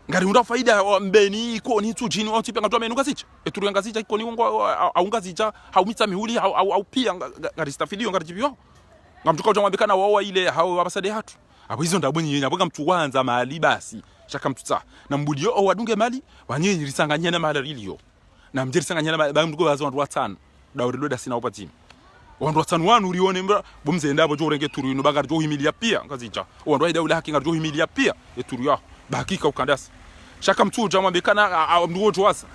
ngari unda faida mbeni ko ni tujini au tipe ngatwa menu ngazicha e turiya ngazicha ko ni ngo au ngazicha au mitsa mihuli au pia ngari stafidi ngari jibyo ngamtuka ujamwambikana wao ile hao abasade hatu abo hizo ndabonye nyenya boga mtu wanza mali basi shaka mtutsa na mbulio o wadunge mali wanyenyi risanganya na mali iliyo na mjirisanganya na ba mdugo bazo wandu watano dawrido da sina upatini wandu watano wanu urione mbra bomze ndabo jo renge turu no bagar jo himilia pia ngazicha wandu haida ula haki ngar jo himilia pia e turu ya bahakika ukandasa shaka mtuja mwambie kana mduo wasa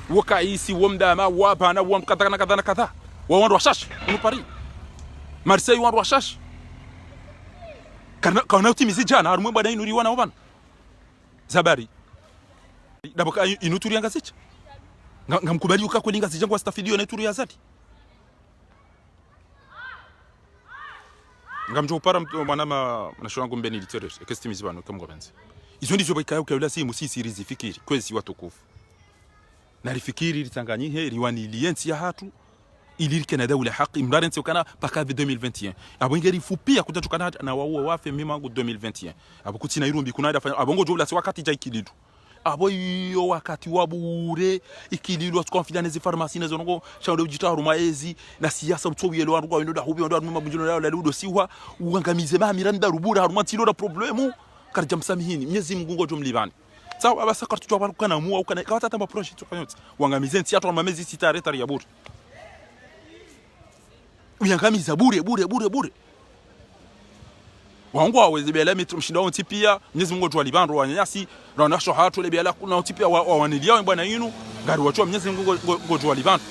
wakaisi womdama wapana wamkatana kadha wandu washashi unupari Marseille wandu washashi kana utimizi jana harumwe bada inuri wana obana zabari daboka inuturi yangazicha ngamkubali ukakweli ngazicha kwa stafidio na ituri yazati ngamjo para mwanama nashwangu mbeni literere ekestimizi bano kamgobenze izo ndizo bikayo kwa ulasi musisi rizifikiri kwezi watukufu na rifikiri litanganyihe riwani liensi ya hatu ili Canada ule haki mrarense ukana paka 2021 abongeri fupia kutatukana na wao wafe mimangu 2021 abukuti na irumbi kuna abongo jobla si wakati jaikilidu abo iyo wakati wabure ikilidu atkonfidane ze pharmacie na zongo chando jitaru maezi na siasa mtowiyelo wandu kwa ndo hubi ndo mabunjino la ludo siwa uangamize ma miranda rubura haruma tilo da problemu karja msamihini Mwenyezi Mungu ngojo mlibani sawa abasa kartu twa kana mu au kana kawata tamba project tukanyotsi uangamize nti atwa mamezi sitare tari ya bure uyangamiza bure wangu aweze bela mitro mshinda wonti pia Mwenyezi Mungu jwa libando wanyasi na nasho hatu le bela kuna wonti pia wanilia bwana yinu ngari wachwa Mwenyezi Mungu jwa libando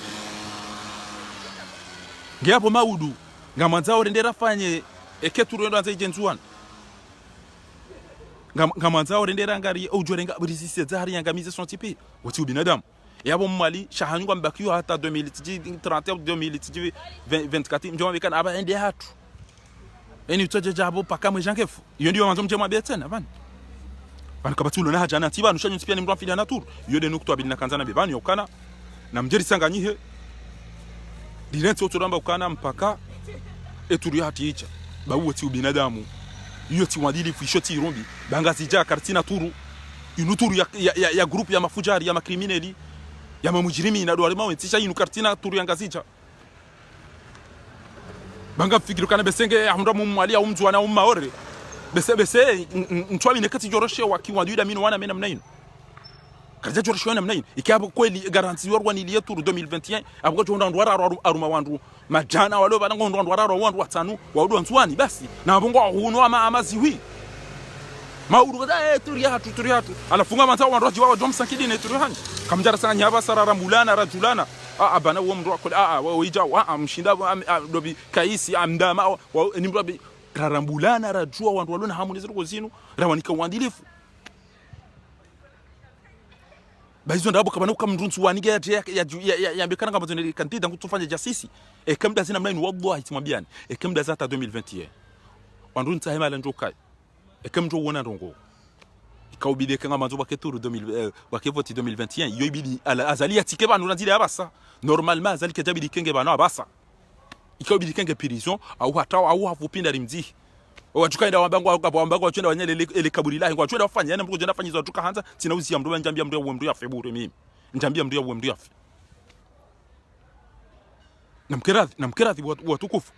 ngiapo maudu ngamanzao rendera fanye eketuru ndo anze jenzuan ngamanzao rendera ngari ujorenga burisise zahari yangamize son tipi wati ubinadamu yabo mali shahanywa mbakiyo hata 2030 2024 mjoma bikana aba ende hatu eni utaje jabo paka mwejangefu iyo ndio manzo mjema betena bana kabatulo na haja na tiba nushanyo tipia ni mtu afili na turu iyo de nukto abili na kanzana bebani yokana na mjeri sanganyihe direnti otoramba ukana mpaka eturu ya hati icha bawo ti ubinadamu iyo ti wadili fishoti irombi banga sija kartina turu inuturu ya group ya mafujari ya makriminali ya mamujirimi na dwale mawe tisha inu kartina turu yangazicha banga fikiru kana besenge ahunda mumwali au mtu ana ummaore bese ntwami nekati joroshe wakiwa duida mino wana mena mnaino kaja joroshe wana mnaino ikabo kweli garanti yorwa ni turu 2021 abwo jonda ndwara aruma wandu majana walo bana ngondo ndwara wandu watanu waudu ntwani basi na bongo huno amaziwi mauru da turu hatu alafunga manta wandu wajiwa jomsa kidine turu hani kamjara sana nyaba sarara mulana rajulana abana wo mndo akole wija mshinda dobi kaisi amdama ni mdo karambulana rajua wandu walona hamunize zinu rawanika wandilifu bayizo ndabo kabana ukamndunzu wanige ya bekana kama zoneli kantida kutufanya jasisi kamda zina mlaini wallahi timwambiani kamda zata 2021 wandu ntahema la njokai kamdo wona ndongo kaubide kanga manzo baketuru 2000 bakevoti 2021 yo ibidi azali atike banu nazile abasa normalement azali kajabidi kenge bana abasa ikaubidi kenge prison au hata au havupinda rimzi wachukaenda wambango wachenda wanyele ile kaburi lahi kwa chenda wafanya yana mko jenda fanyizo watuka hanza tina uzi ya mdo njambia mdo wa mdo ya febure mimi njambia mdo wa mdo ya namkerathi watukufu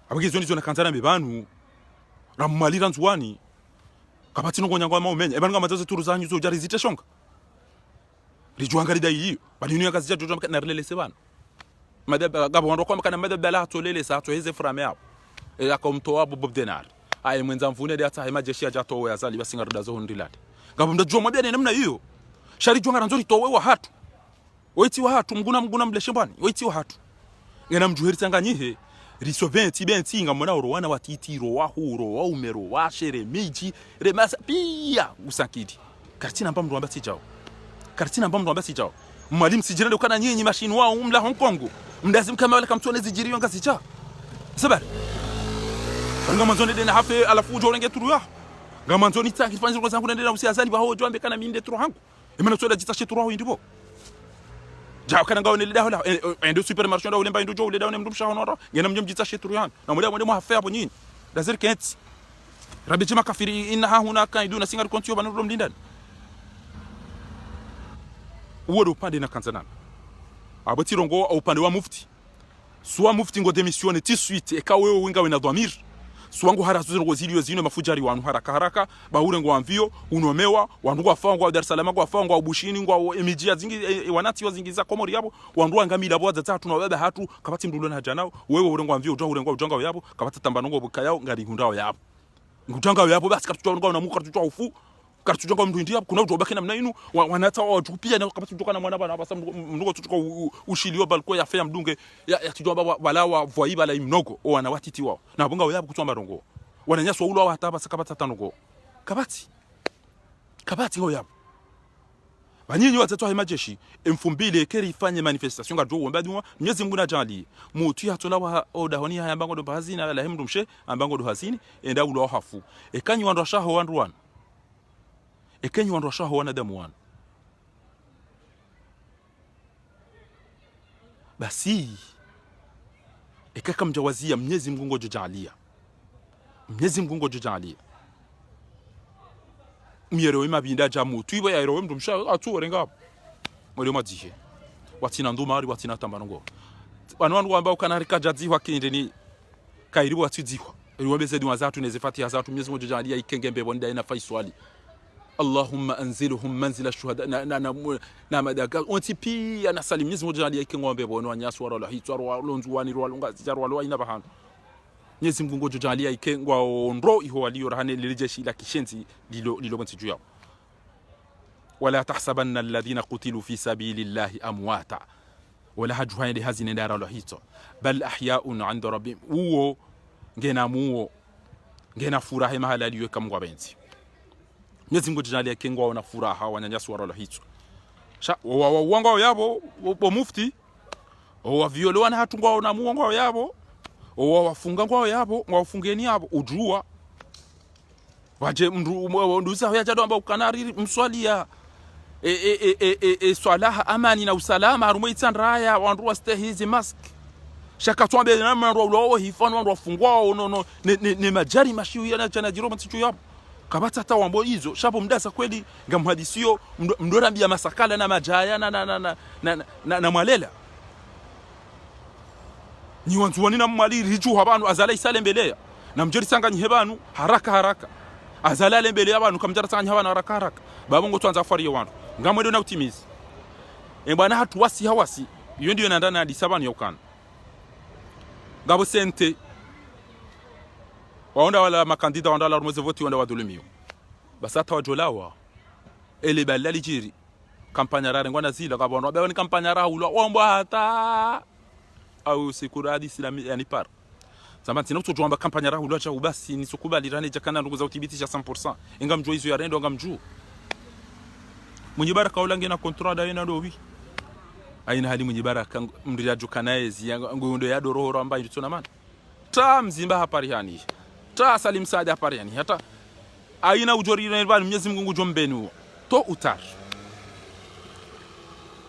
abagizo nizo nakanzana mbebanu ramalira nzwani kabati ngo nyangwa maumenye ebanga mazazo turu zanyu zo jari ziteshonga lijuanga lidai hiyo bali niyo yakazija jojo na relese bana madaba gabo ndo kwa kana madaba la tolele sa to heze frame yao akomtoa bob denar aye mwenza mvune de hata majeshi ya jato ya zali basinga roda zo ndilate gabo ndo joma bia namna hiyo shari jonga ranzori towe wa hatu oiti wa hatu mguna mleshe bani oiti wa hatu ngena mjuheri tanganyihe riso 20 ngamona wana watitiro wa huro wa umero wa shere miji remasa pia usakidi kartina mbamdo ambasi jao mwalimu sijirende ukana nyinyi mashini wao umla Hong Kong mndazim kama wale kamtone zijiriyo ngasicha sabar ngamanzoni dena hafe alafu ujorenge turu ya ngamanzoni taki fanzi kwa zangu ndenda usiazali baho jombe kana minde turu hangu imena tsoda jitashe turu hawo indibo ja kana ngaone lida hola endo supermarché ndo ulemba ndo jo uleda one mndumsha honoro ngena mjom jitashe turu yan na mwende hafe hapo nyinyi dazir kent rabbi jama kafiri inna huna kaiduna singar kontio banu rom lindan uwodo pande na kanzana abatirongo upande wa mufti suwa mufti ngo demisione ti suite ekawe winga wena dhamir suwangu harazo ngo zilio zino mafujari wanu haraka bahure ngo amvio unomewa wandu kwa fangwa Dar es Salaam kwa fangwa ubushini ngo emijia zingi wanati wazingiza komori yabo wandu ngamila bo zatatu na baba hatu kabati mdulo na janao wewe urengo amvio urengo ujanga yabo kabati tambanongo bukayao ngari hundao yabo ngutanga yabo basi katutwa ngo na muka tutwa ufu kartu jonga mndu ndia kuna utobaki namna inu wanata wajupia na kapati kutokana mwana bana basa mndugo tutuka ushiliwa balko ya fea mdunge ya tijomba wala wa voiba la mnogo o wana watiti wao na bonga yabo kutwa marongo wananyaswa ulo wa hata basa kapata tanongo kabati ho yabo banyinyi watatu ha majeshi M2000 keri ifanye manifestation ga jo wambadi Mwenyezi Mungu najali mutu hatola wa oda honi haya mbango do bahazina la hemdu mshe ambango do hazini enda ulo hafu ekanyi wandu shaho wandu wan ekenyi wandu shaho wanadamu wan basi ekaka mjawazia Mwenyezi Mungu jojalia Mwenyezi Mungu jojalia miyero imabinda jamu tuiba ya ero mdumsha atu orenga muri majihe watina ndumari watina tambanongo wanwandu ambao kana rikajazi wakinde ni kairi watidikwa riwabeze dua zatu nezifati hazatu Mwenyezi Mungu jojalia ikengembe bonda ina faiswali Allahumma anzilhum manzila shuhada na madaka ontipi ana salim Mwenyezi Mungu jojalia ikengombe bono anyasu wala hitwaro walonzu wani rwalunga jarwalo ina bahano Mwenyezi Mungu jojalia ikengwa onro iho walio rahane lijeshi la kishenzi lilo bonti juu yao wala tahsabanna alladhina qutilu fi sabilillahi amwata wala hajwani hazina ndara lo hito bal ahya'un 'inda rabbihim uo ngena furaha mahala aliweka Mungu abenzi Mwenyezi Mungu jojalia ikengwa ona furaha wanyanyasu wala hito sha wangao yabo bo mufti o violwana hatungwa ona muongo yabo o wafunga kwao yabo wafungeni yabo ujua waje mndu usa hoya jado ambao kanari mswalia swalaha amani na usalama arumaitsan raya wandu wastehizi mask shaka twambe na mndu ulo hifano wandu wafungwao no ne majari mashiu yana jana jiro mtichu yabo kabata hata wambo hizo shapo mdasa kweli ngamhadisio mndorambia masakala na majaya na mwalela ni wantu wanina mwaliri hichu abantu azala isale mbele na mjeri sanga nyihebanu haraka azala mbele abantu kamjara sanga nyhabana haraka babongo twanza fari yawantu ngamwedo na utimizi bwana hatu wasi hawasi iyo ndio nandana hadi sabani yokana ngabo sente waonda wala makandida wanda la rumoze voti wanda wadulumio basata wajolawa ele balali jiri kampanya rare ngwana zila ngabo babe ni kampanya rahulwa ombo hata au sikuradi islami yani par zama tina utujomba kampanya rahu lwacha ubasi nisukubali rane jakana ndugu za uthibitisha 100% ingamjua hizo ya rendo ngamjua mwenye baraka ulange na kontrada yana dovi aina hali mwenye baraka mriajo kanaezi ngondo ya dororo ambayo itona man ta mzimba hapari yani ta salim saada hapari yani hata aina ujori na Mwenyezi Mungu jombenu to utar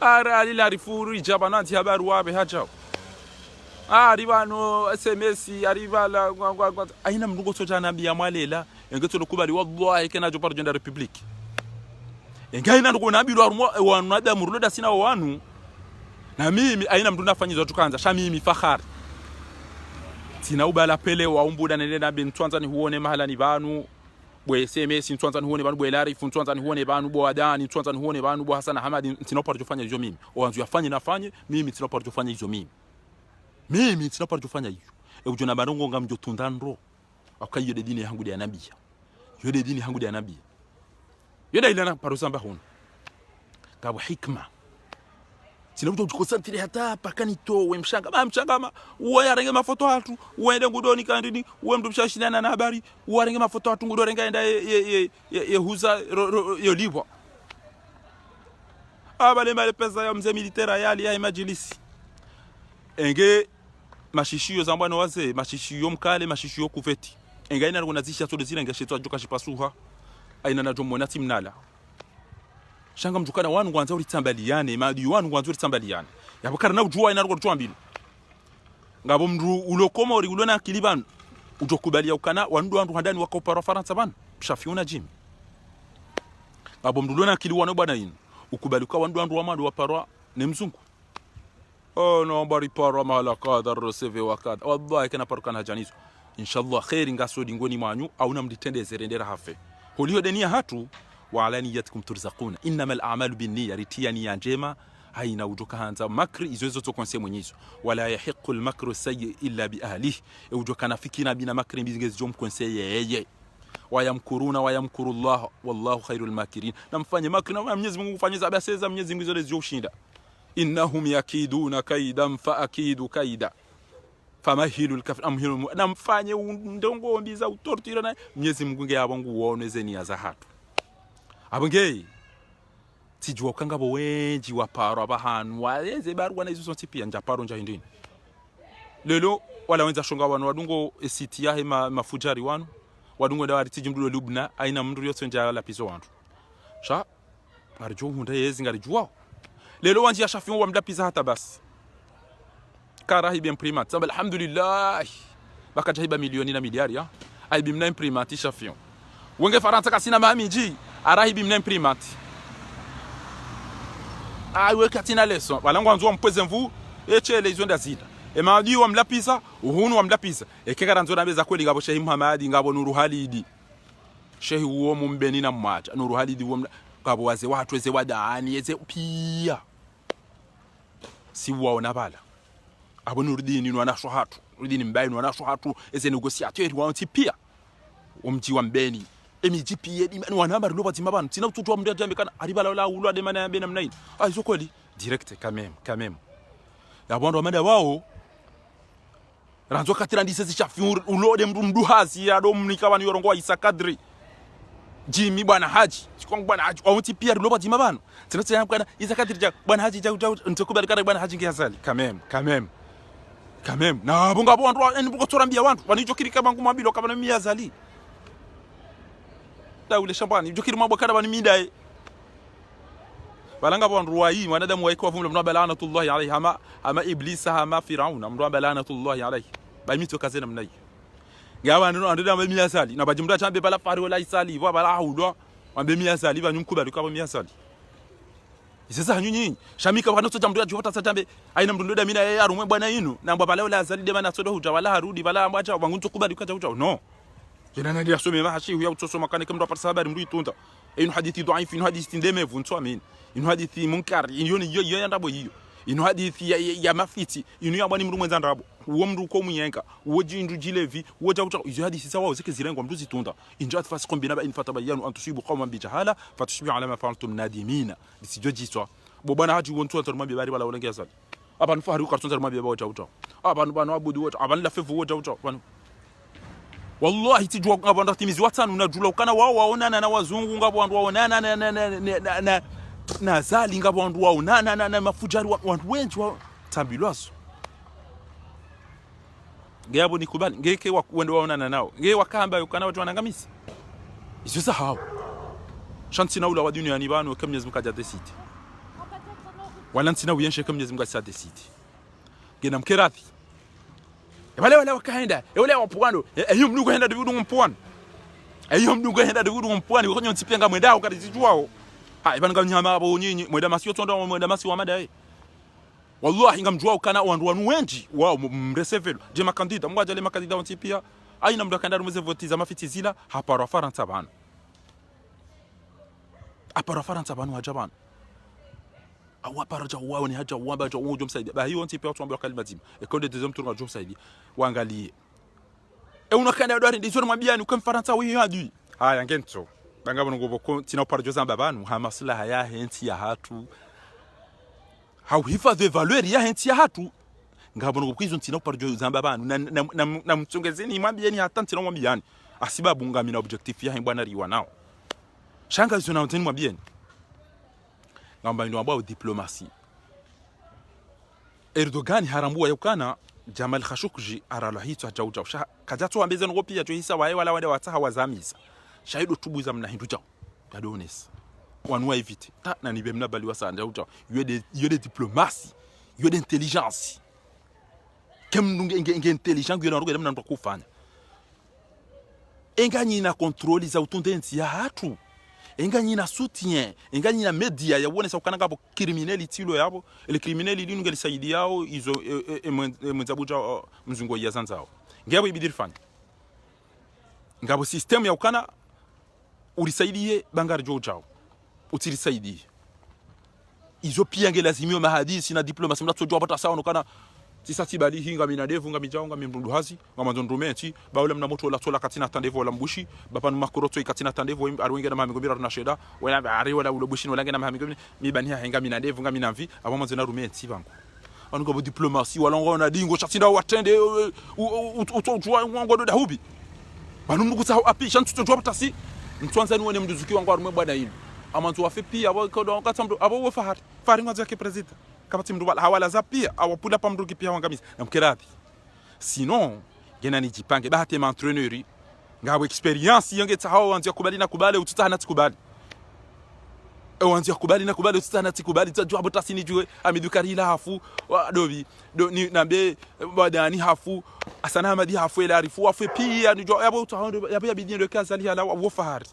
ara alila rifuru ijabana ti habaru wabe hajao aribano SMS aribala aina mndugo soja nambia mwalela engeto lokubali wallahi kana jo parjo nda republic engaina ndo nabilwa wanada muruloda sina wanu na mimi aina mndu nafanyizo tukanza sha mimi fahari tina ubala pele wa umbuda nende nabe ntwanza ni huone mahala ni banu bo SMS ntwanza ni huone banu bo elari ntwanza ni huone banu bo adani ntwanza ni huone banu bo Hassan Hamadi tina parjo fanya hizo mimi oanzu yafanye nafanye mimi tina parjo fanya hizo mimi tinapata kufanya hiyo ujona barongo ngamjo tundandro akayo de dini yangu ya nabii yode dini yangu ya nabii yoda ilana parosamba hono kabo hikma tinabuto kukonsantire hata pakani to we mshanga uwe arenge mafoto hatu uende ngudoni kandini uwe mtu mshashindana na habari uwe arenge mafoto hatu ngudoni ngaenda ye huza yolibwa abale male pesa ya mzee militaire yali ya majilisi enge mashishio za mbwana waze mashishio mkale mashishio kuveti engaina ngonazisha to zile ngashetwa joka shipasuha aina na jomona timnala shanga mjukana wanu ngwanza ulitambaliane madi wanu ngwanza ulitambaliane yabakara na ujua ina rwo mbili ngabo mndu ulokoma uri ulona kilibanu ujokubalia ukana wandu handani wakopara Faransa bana shafiuna jim ngabo mndu ulona kiliwana bwana yin ukubalika wandu wamadu waparwa ne mzungu oh no bari para mala qadar receive wakad wallahi kana parukana janizo inshallah khairi ngasodi ngoni manyu au namditende zerendera hafe holio denia hatu wa alaniyatkum turzaquna innamal a'malu binniyati ritiyani ya njema haina ujoka hanza makri izozo to konse mwenyizo wala yahiqu almakru sayyi illa bi ahlihi ujoka nafikina bina makri mbingezi jom konse yeye wayamkuruna wayamkurullah wallahu khairul makirin, na mfanye makri na Mwenyezi Mungu kufanya zabasa za Mwenyezi Mungu zote zioshinda. Innahum yakiduna kaidan fa akidu kaida famahilu alkafir amhilu, na mfanye ndongombi za utortira na Mwenyezi Mungu nge abangu uone zeni za hatu abonge tijua kangabo wenji waparo abahanu waleze barwa na izo sonti pia njaparo nja hindini lelo wala wenza shonga wanu wadungo esiti yahe mafujari wanu wadungo da wari tijimdulo Lubna aina mndu yote nja la pizo wantu sha arjo hunda yezi ngari juwao lelo wanji ya shafion wa mda pizza hata basi karahi bien primat samba alhamdulillah baka jahiba milioni na miliari ya ai bimna imprimat shafion wenge Faransa kasina mamiji arahi bimna imprimat aiwe katina leso balangwa nzo mpweze mvu echele izo ndazida emadi wa mlapisa uhunu wa mlapisa ekekara nzo nabeza kweli ngabo Sheikh Muhammad ngabo Nuru Halidi Sheikh uwo mumbeni na mwacha Nuru Halidi uwo ngabo waze watu weze wadaani yeze pia si waona bala abo Nurudini nwana hatu Nurudini mbaye nwana hatu eze negotiateur wanti pia umji wa mbeni emiji di mani wanamba ruloba timabana tina ututu wa mndu jambe kana aribala la ulwa de mana yambena mnaini izo kweli direct quand même ya bondo amanda wao ranzo katira ndise zichafi ulode mndu hazi ya do mnika wani yorongo wa Isa Kadri Jimmy bwana Haji chikongo bwana Haji wanti pia ruloba timabana tina tsaya kana Isa Kadri ja bwana Haji ja ntukubali kana bwana Haji ngiyazali quand même na bunga bondo en buko torambia wantu wanijo kirika bangu mabilo kabana miyazali ule shambani jukiri mabwa kada bani midai balanga bon ruwayi wanadamu waiko vumla mna balanatullahi alayhi ama iblisa ama firauna mna balanatullahi alayhi bamito kazena mnayi ngawa ndo andida mbemi asali na bajimda chambe bala fari wala isali wa bala hudwa mbemi asali banyumkubali kwa mbemi asali isesa nyinyi shamika bana soja mndu ajota sajambe aina mndu ndoda mina yeye arumwe bwana yinu na mbabala wala asali de bana sodo huja wala harudi bala ambacha bangunto kubali kwa huja no jina nadi asome mahashi huya utosoma kane kemdo apata habari mndu itonda inu hadithi dhaifu inu hadithi ndeme vunto amin inu hadithi munkar iyo yandabo hiyo inu hadithi ya mafiti inu ya bani mndu mwenza ndabo uwo mndu ko munyenka uwo jindu jilevi uwo jauta iyo hadithi sawa zike zirengo mndu zitonda injat fas kombina ba in fatabayanu an tusibu qawman bi jahala fatusbihu ala ma fa'altum nadimina disijojiswa bo bana haji wonto antarumbi bari bala wolenge asali abantu fahari ukartonza rumbi ba jauta abantu bana abudu wota abantu la fevu jauta wallahi tijua ngabo timizi watano unajula ukana wao waonana na wazungu ngabo wandu waonana na zali ngabo wandu waonana na mafujari wandu wengi wa tambilwaso ngabo nikubali ngeke wende waonana nao nge wakamba ukana watu wanangamisi izo sahau shanti na ula wa dunia ni banu kama Mwenyezi Mungu ajadesiti wala ntina uyenshe kama Mwenyezi Mungu asadesiti gena mkerathi wale wakaenda wale wapuano eyo mnungu henda divudu mpwani eyo mnungu henda divudu mpwani ukonyo ntipenga mwendao kati zijuao hai banga nyama abo nyinyi mwenda masio tonda mwenda masi wa mada wallahi ngamjua ukana wandu wengi wao mresevelo je makandida mwaje le makandida ontipia aina mndu akanda rumeze votiza mafiti zila hapara Faransa bana apara Faransa bana wajabana awa paraja wao ni haja wamba jo ujo msaidia ba hiyo ntipia watu ambao kalimazima ekonde deuxième tour ngajo msaidia waangalie unakanda ndo ndizo mwambiani uko Faransa wewe hadi haya ngento bangabo ngobo ko tina parajo zamba banu ha maslaha ya henti ya hatu hau hifadhi valeur ya henti ya hatu ngabo ngobo kwizo tina parajo zamba banu na mchongezeni mwambiani hata tina mwambiani asibabu ngamina objectif ya bwana riwa nao shanga hizo na nteni mwambiani ngamba ndo ambao diplomasi Erdogan harambua yukana Jamal Khashoggi arala hito hajauja kajato ambeze ngo pia to hisa wae wala wale wataha wazamisa shaido tubuza mna hindu jao dadones wanwa evite ta na nibe mna bali wasanda uja yode diplomasi yode intelligence kemnunge intelligence yode nrugo mna ndo kufanya enganyi na control za utondensi ya hatu enganyi na soutien enganyi na media ya wone sa kananga bo criminality lo yabo le criminali li nungeli saidi yao izo mwenzabuja mzungo ya zanzao ngabo ibidir fanya ngabo system ya ukana ulisaidie bangar jojao utilisaidie izo pia ngela zimio mahadisi na diplomasi mna tojwa bata sawa nokana tisa tibali hinga minadevu nga mijao nga mimrundu hazi nga manzondumenti baule mna moto la tola katina tandevo la mbushi bapa makoroto ikatina tandevo arwenge na mahamigombira na sheda wala ari wala ulobushi wala ngena mahamigombira mibani hinga minadevu nga minamvi abo manzona rumenti bangu anuka bo diplomatie wala ngona dingo chatinda watende utojwa ngo do hubi banu mnukutsa apisha ntutojwa patasi ntwanza ni wone mduzuki wangu arumwe bwana hili amanzo wafe pia abo kodwa katamdo abo wo fahari ngwazo yake president kama timu wala hawala za pia awapula pa mruki pia wangamiza na mkerabi sinon gena ni jipange bahati ma entraîneur ngabo experience yange tahawa wanzia kubali na kubali ututana tikubali wanzia kubali na kubali ututana tikubali tajwa botasi ni jwe amidukari la hafu dobi ni nambe badani hafu asana madi hafu ila arifu wafu pia ni jwa yabo utahondo yabo bidien de kazali ala wo fahari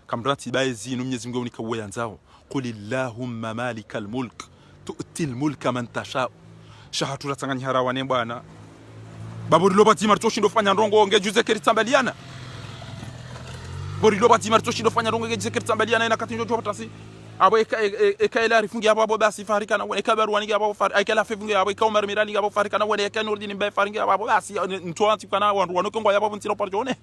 kamranti baezi no Mwenyezi Mungu nikawe yanzao qulillahumma malikal mulk tu'til mulka man tasha shahatura tanganya harawane bwana baburi lobati marto shindo fanya ndongo ngejuze keritambaliana bori lobati marto shindo fanya ndongo ngejuze keritambaliana ina katinjo jo patasi abo eka ila rifungi abo basi farika na eka barwani abo farika eka la fefungi abo eka umar mirani abo farika na wene eka nurdini be faringi abo basi ntwanti kana wandu kongo yabo ntino parjone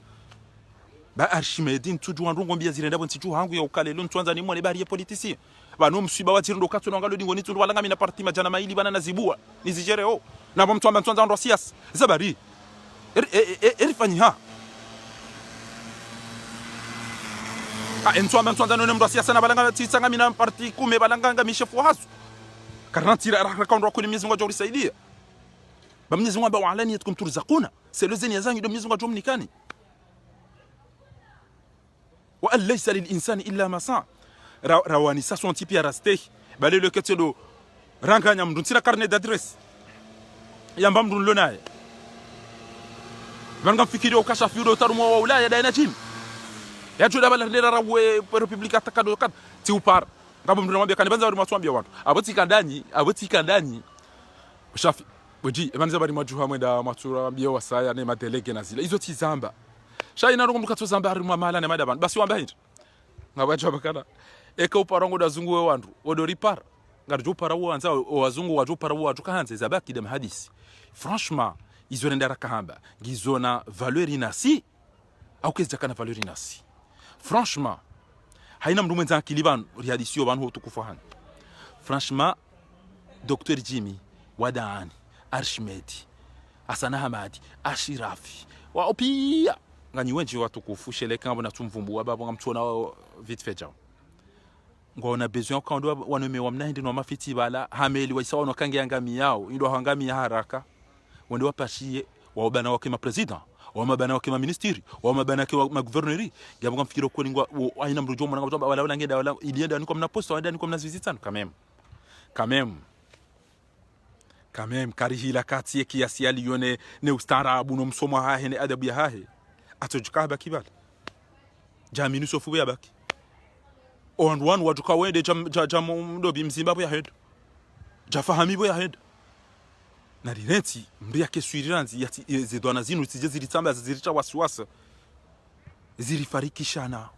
ba Archimedin tujwa ndongo mbia zirenda bonti ju hangu ya ukalelo ntwanza ni mwane bari ya politisi bano msiba watirundo katso ngalo dingo nitundu walanga mina parti majana maili bana nazibua nizijereo na bomto amba ntwanza ndo sias zabari fanyi ha ntwanza no ndo sias na balanga tsanga mina parti kume balanga ngamishefu hasu karantira rakakondwa kuni Mwenyezi Mungu ajorisaidia ba Mwenyezi Mungu ba walani yatkum turzaquna selozeni yazangi do Mwenyezi Mungu ajomnikani wa laysa lil insani illa ma sa rawani sa son tipi araste bale le ketelo ranganya mndu tira carnet d'adresse yamba mndu lonaye banga fikiri ukasha fiuro tarumo wa ulaya da najim ya juda bala ndera rawe republika takado kat ti upar ngabo mndu mwambia kanibanza wali mwambia watu aboti kandani shafi boji ebanza bali majuha mwenda matura mbio wasaya ne madelege na zile hizo tizamba shaina rongo mkato zamba ari mala ne madaban basi wamba hit ngabacho bakana eka uparongo da zungu we wandu odo ripar ngarjo para wanza wazungu wajo para wajo kahanze zabaki dem hadisi franchement izonenda rakahamba ngizona valeur inasi au keza kana valeur inasi franchement haina mndu mwenza kiliban rihadisi yo bantu tukufahana franchement Dr Jimmy Wadani Archimedi Asana Hamadi Ashirafi wa opia ngani wenji watu kufushe kama na tumvumbu baba ngamtona vite fait jao ngona besoin quand ndo wanome wamna ndi no mafiti bala hameli waisawa no kange yangami yao ndo hangami haraka wende wapashie wabana wake ma president wamabana wake ma ministeri wamabana wake ma gouverneur ngabo ngamfikiro ko ningwa aina mrujo mwana ngamba wala ngenda wala ilienda niko mna poste wenda niko mna visitano quand même karihila kati kiasi yalione ne ustaarabu no msomo hahe ne adabu ya hahe atojukaba bakibala jaminu sofu ya baki on one wajuka wende jam ndobi mzimbabu ya head jafahamibo ya head na rirenti mbi yake suiriranzi yati zedwana zinu zije zilitamba zilicha wasiwasa zilifarikishana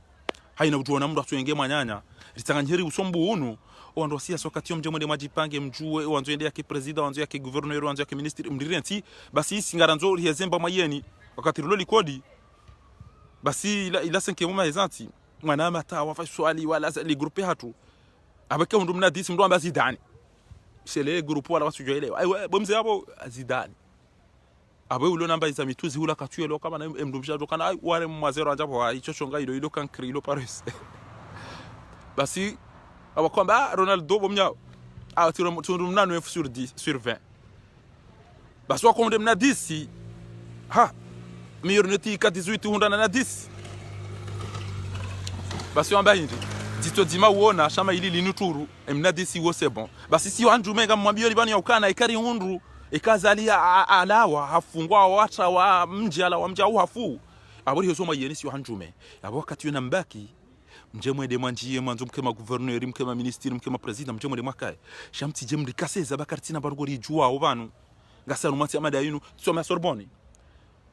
haina ujuona mndu atwenge mwanyanya litanganyeri usombu unu ondo sia sokati mje mwende majipange mjue wanzo ende yake president wanzo yake gouverneur wanzo yake ministre mdirenti basi singaranzo hiyezemba mayeni wakati rolo likodi basi ila senke mama ezanti mwana mata wafa swali wala li groupe hatu abaka mndu mna 10 mndu amba Zidane sele groupe wala wasujoelewa aiwe bomze yabo Zidane abe ulo namba izami tuzi hula katuelo kama na mndu mshajo kana wale mwazero anjapo ichochonga ilo kankri ilo paris basi abakwamba Ronaldo bomnya tundu mna 9 sur 20 basi wakomde mna 10 ha Mioneti 18 hunda na 10 basi wamba hindi dito dima uona shama ili linuturu mna 10 wo c'est bon basi si wanju menga mwambio libani ya ukana ikari hundru ikazalia alawa hafungwa wata wa mji ala wa mji au hafu abori hosoma yeni si wanjume abo wakati yona mbaki mjemwe de manjiye manzo mkema gouverneur mkema ministre mkema president mjemwe de makaye shamti jemri kaseza bakartina barugori juwa obanu ngasa rumati amada yinu soma Sorbonne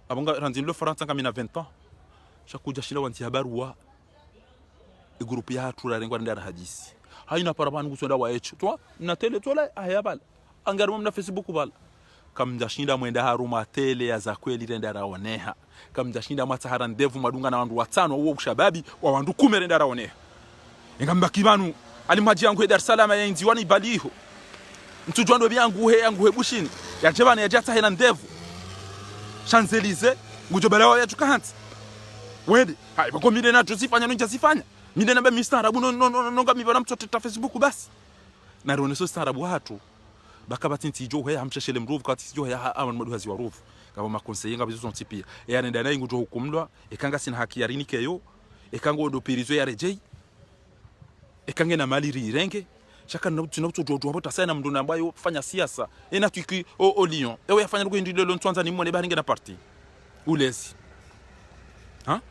abonga randin le faransa kama 20 ans shakuja shila wanti habaruwa groupe ya hatura rengwa ndara hadisi haina parabani kusonda wa echo to na tele tola haya bala angarimo na Facebook bala kamjashinda mwenda haruma tele ya za kweli renda raoneha kamjashinda matahara ndevu madunga na wandu watano uo kushababi wa wandu 10 renda raoneha ngambaki banu alimaji yangu Dar es Salaam ya inziwani baliho mtujwando byangu yangu bushini ya jabana ya jata hena ndevu Champs-Élysées ngujobelewa ya tukahanti wede hai bako mide na tusifanya nje sifanya mide na ba mistarabu no ngamibana mtoto ta Facebook basi na roneso starabu watu bakabati ntijo he hamsheshele mruvu kati sijo ya aman maduhazi wa ruvu kaba makonseye ngabizo zontipia yani ndana ingujo hukumlwa ekanga sina haki ya rinike yo ekango do pirizo ya rejei ekange na mali rirenge shaka tunautojojo hapo tasana mnduna ambayo fanya siasa ena tuki o Lyon ewe yafanya ngo ndilo ntwanza ni mwone baringe na parti ulezi ha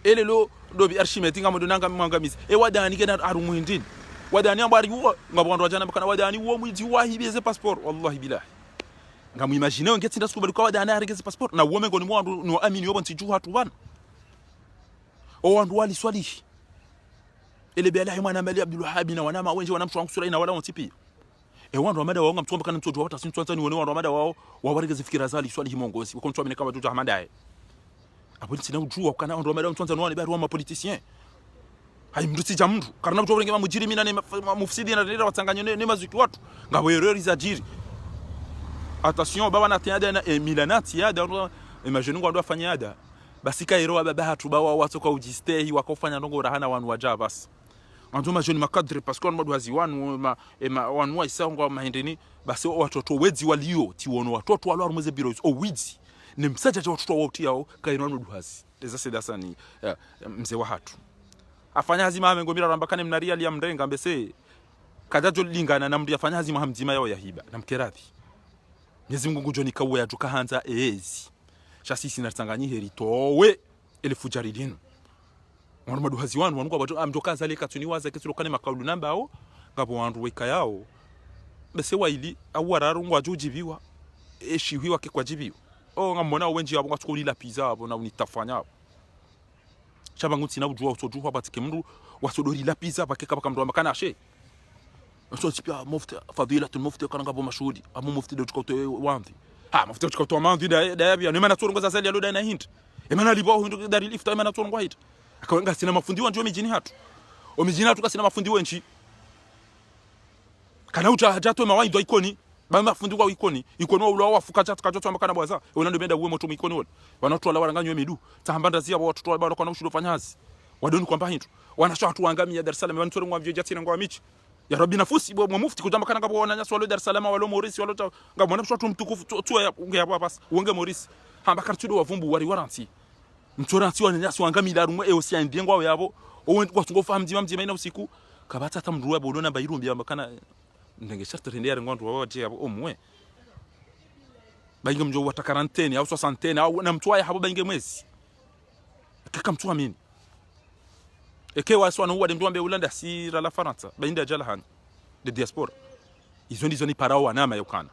elelo dobi archimete ngamo donanga mwangamizi wadani gena arumuhindini wadani ambari uwa ngabwandu wajana bakana wadani uwa mwiji wahibeze passport wallahi billahi ngamu imagine ngeti ndasubali kwa wadani arigeze passport na uome ngoni mwandu no amini yobo ntiju hatu bana o wandu wali swalihi ele bialahi mwana mali Abdul Wahhab na wanama wenje wanamtu wangu sura ina wala ontipi wandu wamada wao ngamtumba kana mtoto wao tasintu ni wandu wamada wao wabarigeze fikira zali swalihi mongozi ukontu amene kama tuja hamadaye apolisi na ujua kana wandu wamada mtu nzani wani bari wa mapoliticien hai mduti ja mndu karna mtu wengema mujirimi na mufsidi na lera watanganya ne mazuki watu ngabo erreur za jiri attention baba na tiada na milanati yada imagine ngo ndo afanya yada basi kairo baba hatu bawa watu kwa ujistei wakofanya ndongo rahana wanu waja basi antu majoni makadri parce que on wazi wanu wanu isangwa mahindini basi watoto wezi walio tiwono watoto walo arumeze biro o wizi ni msaja cha watoto wao tiao kairo ndo duhazi deza sedasa ni mzee wa hatu afanya hazima amengomira rambakane mnaria ya mrenga mbese kajajo lingana na mndi afanya hazima hamzima yao ya hiba na mkeradhi Mwenyezi Mungu njoni kawe yajuka hanza ezi shasisi na tsanganyi heritowe elifujari lino wandu maduhazi wanu wangu abatu amjoka zale katuni waza kesuro kane makaulu namba ao ngabo wandu weka yao bese waili awararu ngo ajujibiwa eshihiwa ke kwajibiwa ngamona wenji abo ngatsukulila pizza abo na unitafanya abo chabanguti na ujua utojuwa batike mndu wasodori la pizza bakeka bakamndo makana ashe so tipia mufti fadilatul mufti kana ngabo mashudi amu mufti do tukoto wandi mufti do tukoto wandi da yabia ni mana turongoza zali aloda na hint emana libo hindu dari lifta emana turongo hit akawanga sina mafundi wanjo mijini hatu o mijini hatu kasina mafundi wenchi kana uta hajato mawaindo ikoni ba mafundi kwa ikoni ulo wafuka chatu kajoto makana bwaza unando benda uwe moto ikoni wala wanatu wala waranganywe midu tahambanda zia watoto wala kwa ushudo fanyazi wadoni kwamba hindu wanasho watu wangamia Dar es Salaam wantu ngwa vyo jatira ngwa michi ya rabbi nafusi bwa mufti kujamba kana ngabo wananya swalo Dar es Salaam walo Morisi walo ngabo na mtu mtukufu tu ya unge hapo basi uonge Morisi hamba kartudo wavumbu wari waranti mtoranti wananya swangamira rumwe osi andengwa yabo owe watungo famjima mjima ina usiku kabata tamruwa bodona bayirumbi ambakana ndenge charte rendere ngwandu waje abo omwe bainga mjo wata 40 au 60 au na mtwaye habo bainga mwezi kaka mtwa mini ekewa swana huwa demtu ambe Ulanda sira la Faransa bainda jalahan de diaspora izo ni parao wanama yokana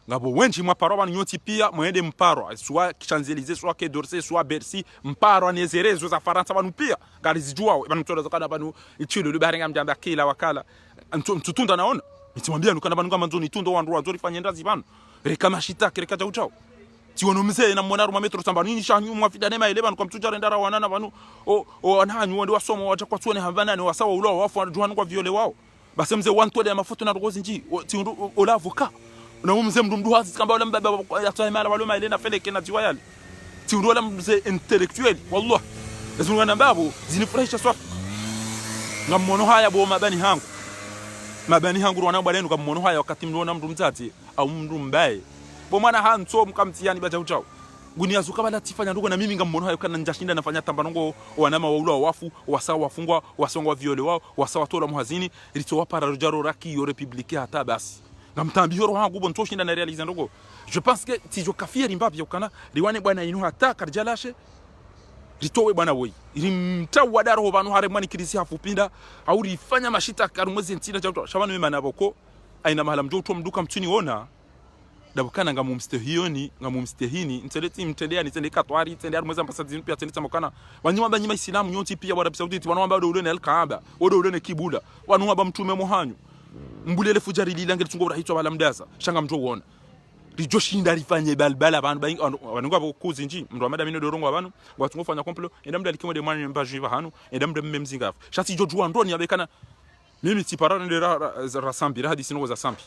ngabo wenji mwa parao nyoti pia mwende mparo soit Champs-Élysées soit Quai d'Orsay soit Bercy mparo anezerezo za Faransa banu pia gari zijua banu mtoto zakana banu ichilo lubarenga mjamba kila wakala mtutunda naona nitimwambia nukana banu kama nzoni tundo wandu wanzori fanyenda zibanu rekama shitaki rekaja uchao tiwono mzee na mwana ruma metro samba nini shanyu mwa fidane maile banu kwa mtuja rendara wanana banu ananyu ndio wasomo wacha kwa tuone havana ni wasawa ulo wafu juhanu kwa viole wao basi mzee wantu ya mafuta na rogozi nji tiwono olavuka na mzee mdumdu hasi kamba wala mbaba ya mala wala maile na feleke na tiwayali tiwono wala mzee intellectuel wallah lazima wana babu zinifurahisha swa ngamono haya bo mabani hangu wana balenu kama mono haya wakati mliona mndu mtati au mndu mbaye bo mwana hanso mkamtiani bacha uchao gunia zuka bala tifanya ndugo na mimi ngamono haya kana njashinda nafanya tambanongo wanama waulu wafu wasawa wafungwa wasongwa viole wao wasawa tola muhazini ilitoa para rojaro raki yo republique hata basi ngamtambi horo hangu bon toshinda na realize ndugo je pense que si je kafieri mbapi yokana liwane bwana inu hata karjalashe litowe bwana woi ilimtawa daro banu hare mani kirisi hafupinda au rifanya mashita karumwezi ntina cha shabanu mema naboko aina mahala mjo to mduka mtuni ona dabukana ngamumstehini nteleti mtendea nitende katwari nitende armweza mpasadi pia tendeta mokana wanyuma banyima Islamu nyonti pia wa Arabia Saudite wanwamba do ulene al-Kaaba wodo ulene kibula wanwamba mtume muhanyu mbulele fujari lilange tungobra hitwa bala mdaza shanga mtu uona rijoshinda rifanye balbala abantu wanunga bokuzi nji mndo amada mino dorongo abantu watungofanya komplo endamda likimo de mwana mbaji bahanu endamda mmemzinga shati jojua ndoni abekana mimi tiparana de rasambi hadi sino za sambi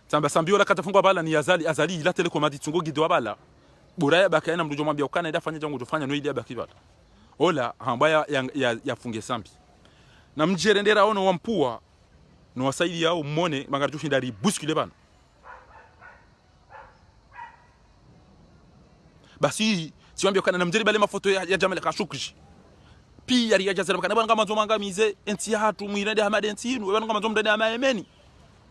tamba sambi wala katafungwa bala ni azali ila telekomadi tungo gido bala buraya bakaena mdojo mwambia ukana enda fanya jangu jofanya no ile bakibala ola hambaya yafunge sambi na mjerendera ono wampua no wasaidi yao mone mangara joshinda ri buskile bana basi siwambia kana namjeri bale mafoto ya Jamal Khashoggi pia ya jazira kana banga mazo mangamize enti hatu mwirende hamade enti inu banga mazo mdende ama Yemeni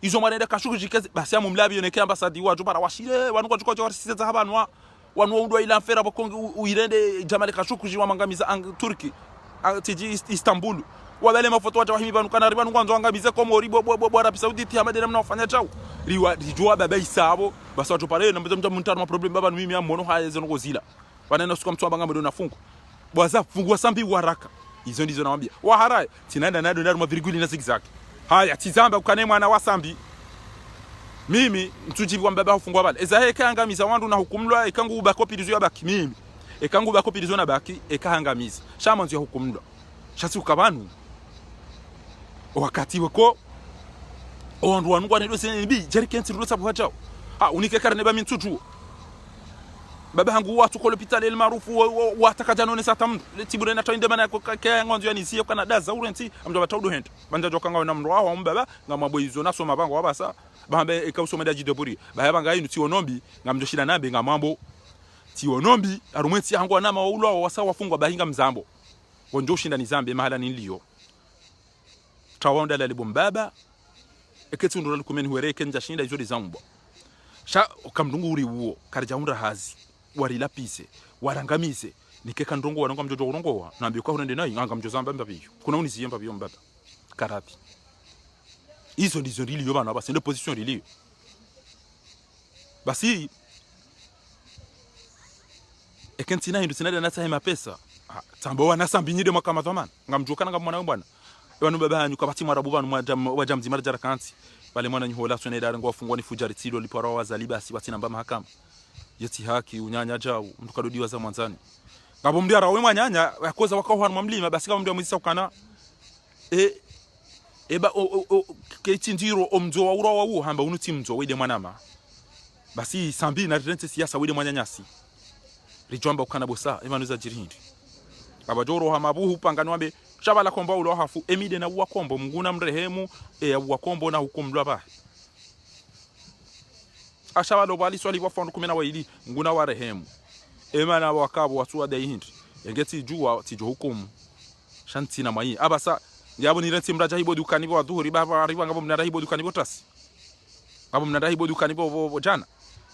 izo marende Khashoggi kazi basi amumlabi yoneke ambasadi waju para washire wanu kwa kwa sisa habanwa wanu undwa ila fera bokongi uirende Jamal Khashoggi wa mangamiza Turki tiji Istanbul wabale mafoto watu wahimi banu kana ribanu kwanza angamize komo ribo Arabia Saudite hamade namna wafanya chao rijua baba isabo basi watu pale na mtu mtano problem baba mimi amono haya zeno gozila wanena suka mtu abanga ndo nafungu bwaza fungua sambi waraka hizo ndizo naambia wa harai tinaenda nado nado maviriguli na zigzag haya tizamba ukane mwana wa sambi mimi mtujibu wa baba ufungua bale eza heka angamiza wandu na hukumlwa ekangu ubakopirizo ya baki mimi ekangu ubakopirizo na baki ekahangamiza shamanzi ya hukumlwa shasi ukabanu wakati wako ondu wanungwa nedo senebi jerikenti rusa bwachao unike karne ba mintutu baba hangu watu ko l'hôpital el maarufu watakajano sata mtu tibure na toinde mana ko kaya ngonzo yani siyo kana daza urenti amdo batawdo hento banja jokanga na mndo aho mbaba ngamabo izo naso mabango wabasa bambe ekawusoma daji doburi bayabanga yinu ti onombi ngamjo shida nabe ngamambo ti onombi arumenti hangu na maulo wasa wafungwa bahinga mzambo wonjo shinda ni zambe mahala niliyo tawonda la libombaba eketu ndo likumeni huere kenja shinda izo dizambo sha kamdungu uri uo karja unda hazi warilapise warangamise nikeka ndongo wananga mjojo urongowa naambia kwa hunende nayi nganga mjozamba mbabiyo kuna uniziye mbabiyo mbaba karapi izo ndizo riliyo bana basi ndo position riliyo basi ekentina hindu sinada nasa hema pesa tambo wana sambinyide makama zamana ngamjokana ngamwana bwana banu baba hanyu kabati marabu banu wajamzi marjara kanti bale mwana nyihola tsone dare ngo fungwa ni fujari tilo lipara wazali basi bati namba mahakama yeti haki unyanya jao mtu kadodiwa za mwanzani ngabo mdiara we mwanyanya yakoza wakaho mwamlima basi kama mdio mwisa ukana eba keti ndiro omzo wa ura wa hamba unuti mzo wede mwanama basi sambi na rente siasa wede mwanyanyasi rijomba ukana bosa emanuza jirindi abajoro hamabuhu pangano ambe shabala komba ulo hafu emide na uwa kombo mnguna mrehemu uwa kombo na hukumlwa ba ashabalo bali swali wa fondo 10 waili nguna wa rehemu emana wakabo watu wa dayindi yengeti juwa tijo hukumu shanti na mai abasa yabo ni renti mraja hibo dukani bo adhuri baba ariwa ngabo mnara hibo dukani bo tasi ngabo mnara hibo dukani bo jana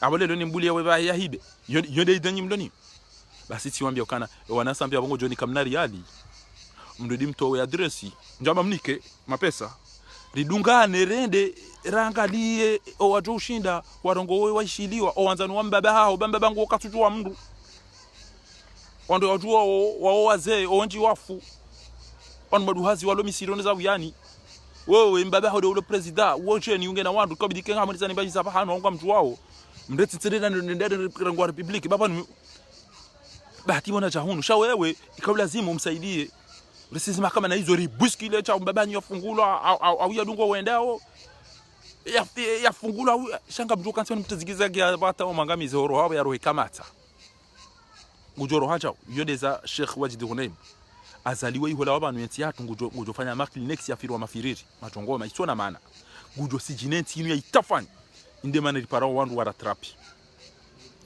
abo lelo ni mbuli ya ya hibe yode idanyi mloni basi tiwambia ukana wanasambia bongo joni kamnari yali mdodi mtowe adresi njamba mnike mapesa ridungane rende rangalie owajo ushinda warongo we waishiliwa owanzanu wa mbaba hao bamba bangu wakatujua mndu wando wajua wao wazee onji wafu wanu maduhazi walo misirone za uyani wewe mbaba hao ule president woche ni unge na wandu kabidike ngamaliza nimbaji za hano ngwa mtu wao mndeti tserena ndende rangwa republic baba ni bahati mwana jahunu sha wewe ikawa lazima umsaidie resizima kama na hizo ribuski ile cha mbaba nyo fungulwa au ya dungo wendao ya fungulwa shanga mtu kansi mtazigiza ya bata mangamize horo hao ya rohi kamata ngujoro hacha yodeza Sheikh Wajid Ghunaim azaliwe ihola wabanu yenti yatu ngujo fanya makli next ya firwa mafiriri matongoma isona maana ngujo sijinenti inu ya itafani inde mana ripara wandu waratrapi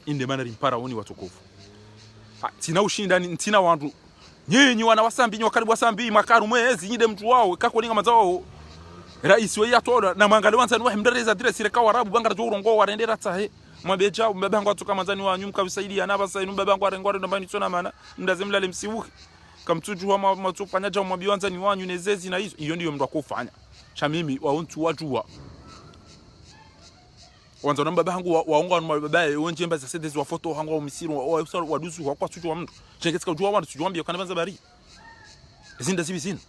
inde mana rimpara woni watukufu tina ushinda tina wandu nyinyi wana wasambi nyo karibu wasambi makaru mwezi nyide mtu wao kako ninga mazao rais we yatola na mangale wanza ni wahimdereza dire sireka warabu banga jo urongo warendera tahe mwabeja mbabangu atuka manzani wanyu mkabisaidia na basa inu mbabangu arengore ndambani tsona mana ndazimlale msibuki kamtuju wa matufanya ja mwabiwanza ni wanyu nezezi na hizo ndiyo mndu akufanya cha mimi wa untu wajua wanza namba bangu waonga na baba wonje mba za sedes wa photo hangu wa misiru wa dusu wa kwa tuju wa mtu chengetsika ujua wantu tuju wambia kana banza bari zinda zibizina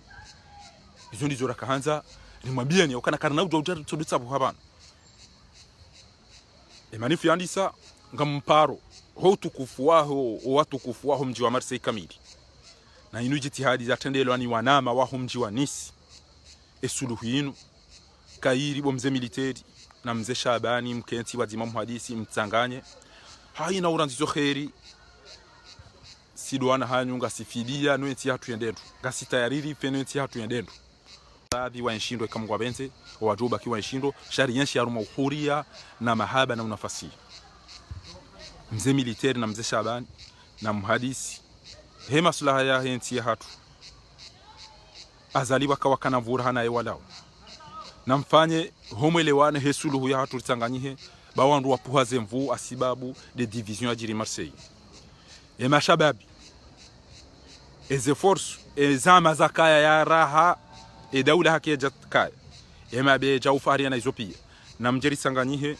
izo ndizo rakahanza nimwambia ni ukana kana ujwa ujwa tudutsa buhabana emanifu yandisa ngamparo ho tukufu waho watukufu waho mji wa Marseille kamili na inu jitihadi za tendelo ani wanama waho mji wa Nice esuluhu yinu kairi bo mze militeri na mze Shabani mkenti wa Imam Hadisi mtsanganye haina uranzizo kheri sidwana hanyunga sifidia nwenti hatu yendendu ngasita yariri fenenti hatu yendendu baadhi wa nshindo ikamgwa benze wajoba kiwa nshindo shari yenshi ya ruma uhuria na mahaba na unafasi mze militeri na mze Shabani na Muhadisi hema sulaha ya henti hatu azaliwa kawakana vura hana ewalao na mfanye homwelewane hesuluhu ya hatu litanganyihe bawandu wapuhaze mvu asibabu de division ya jiri Marseille ema shababi eze force ezama zakaya ya raha daula haki ya jatkaya ema beja ufaria na izopia na mjeri sanganyihe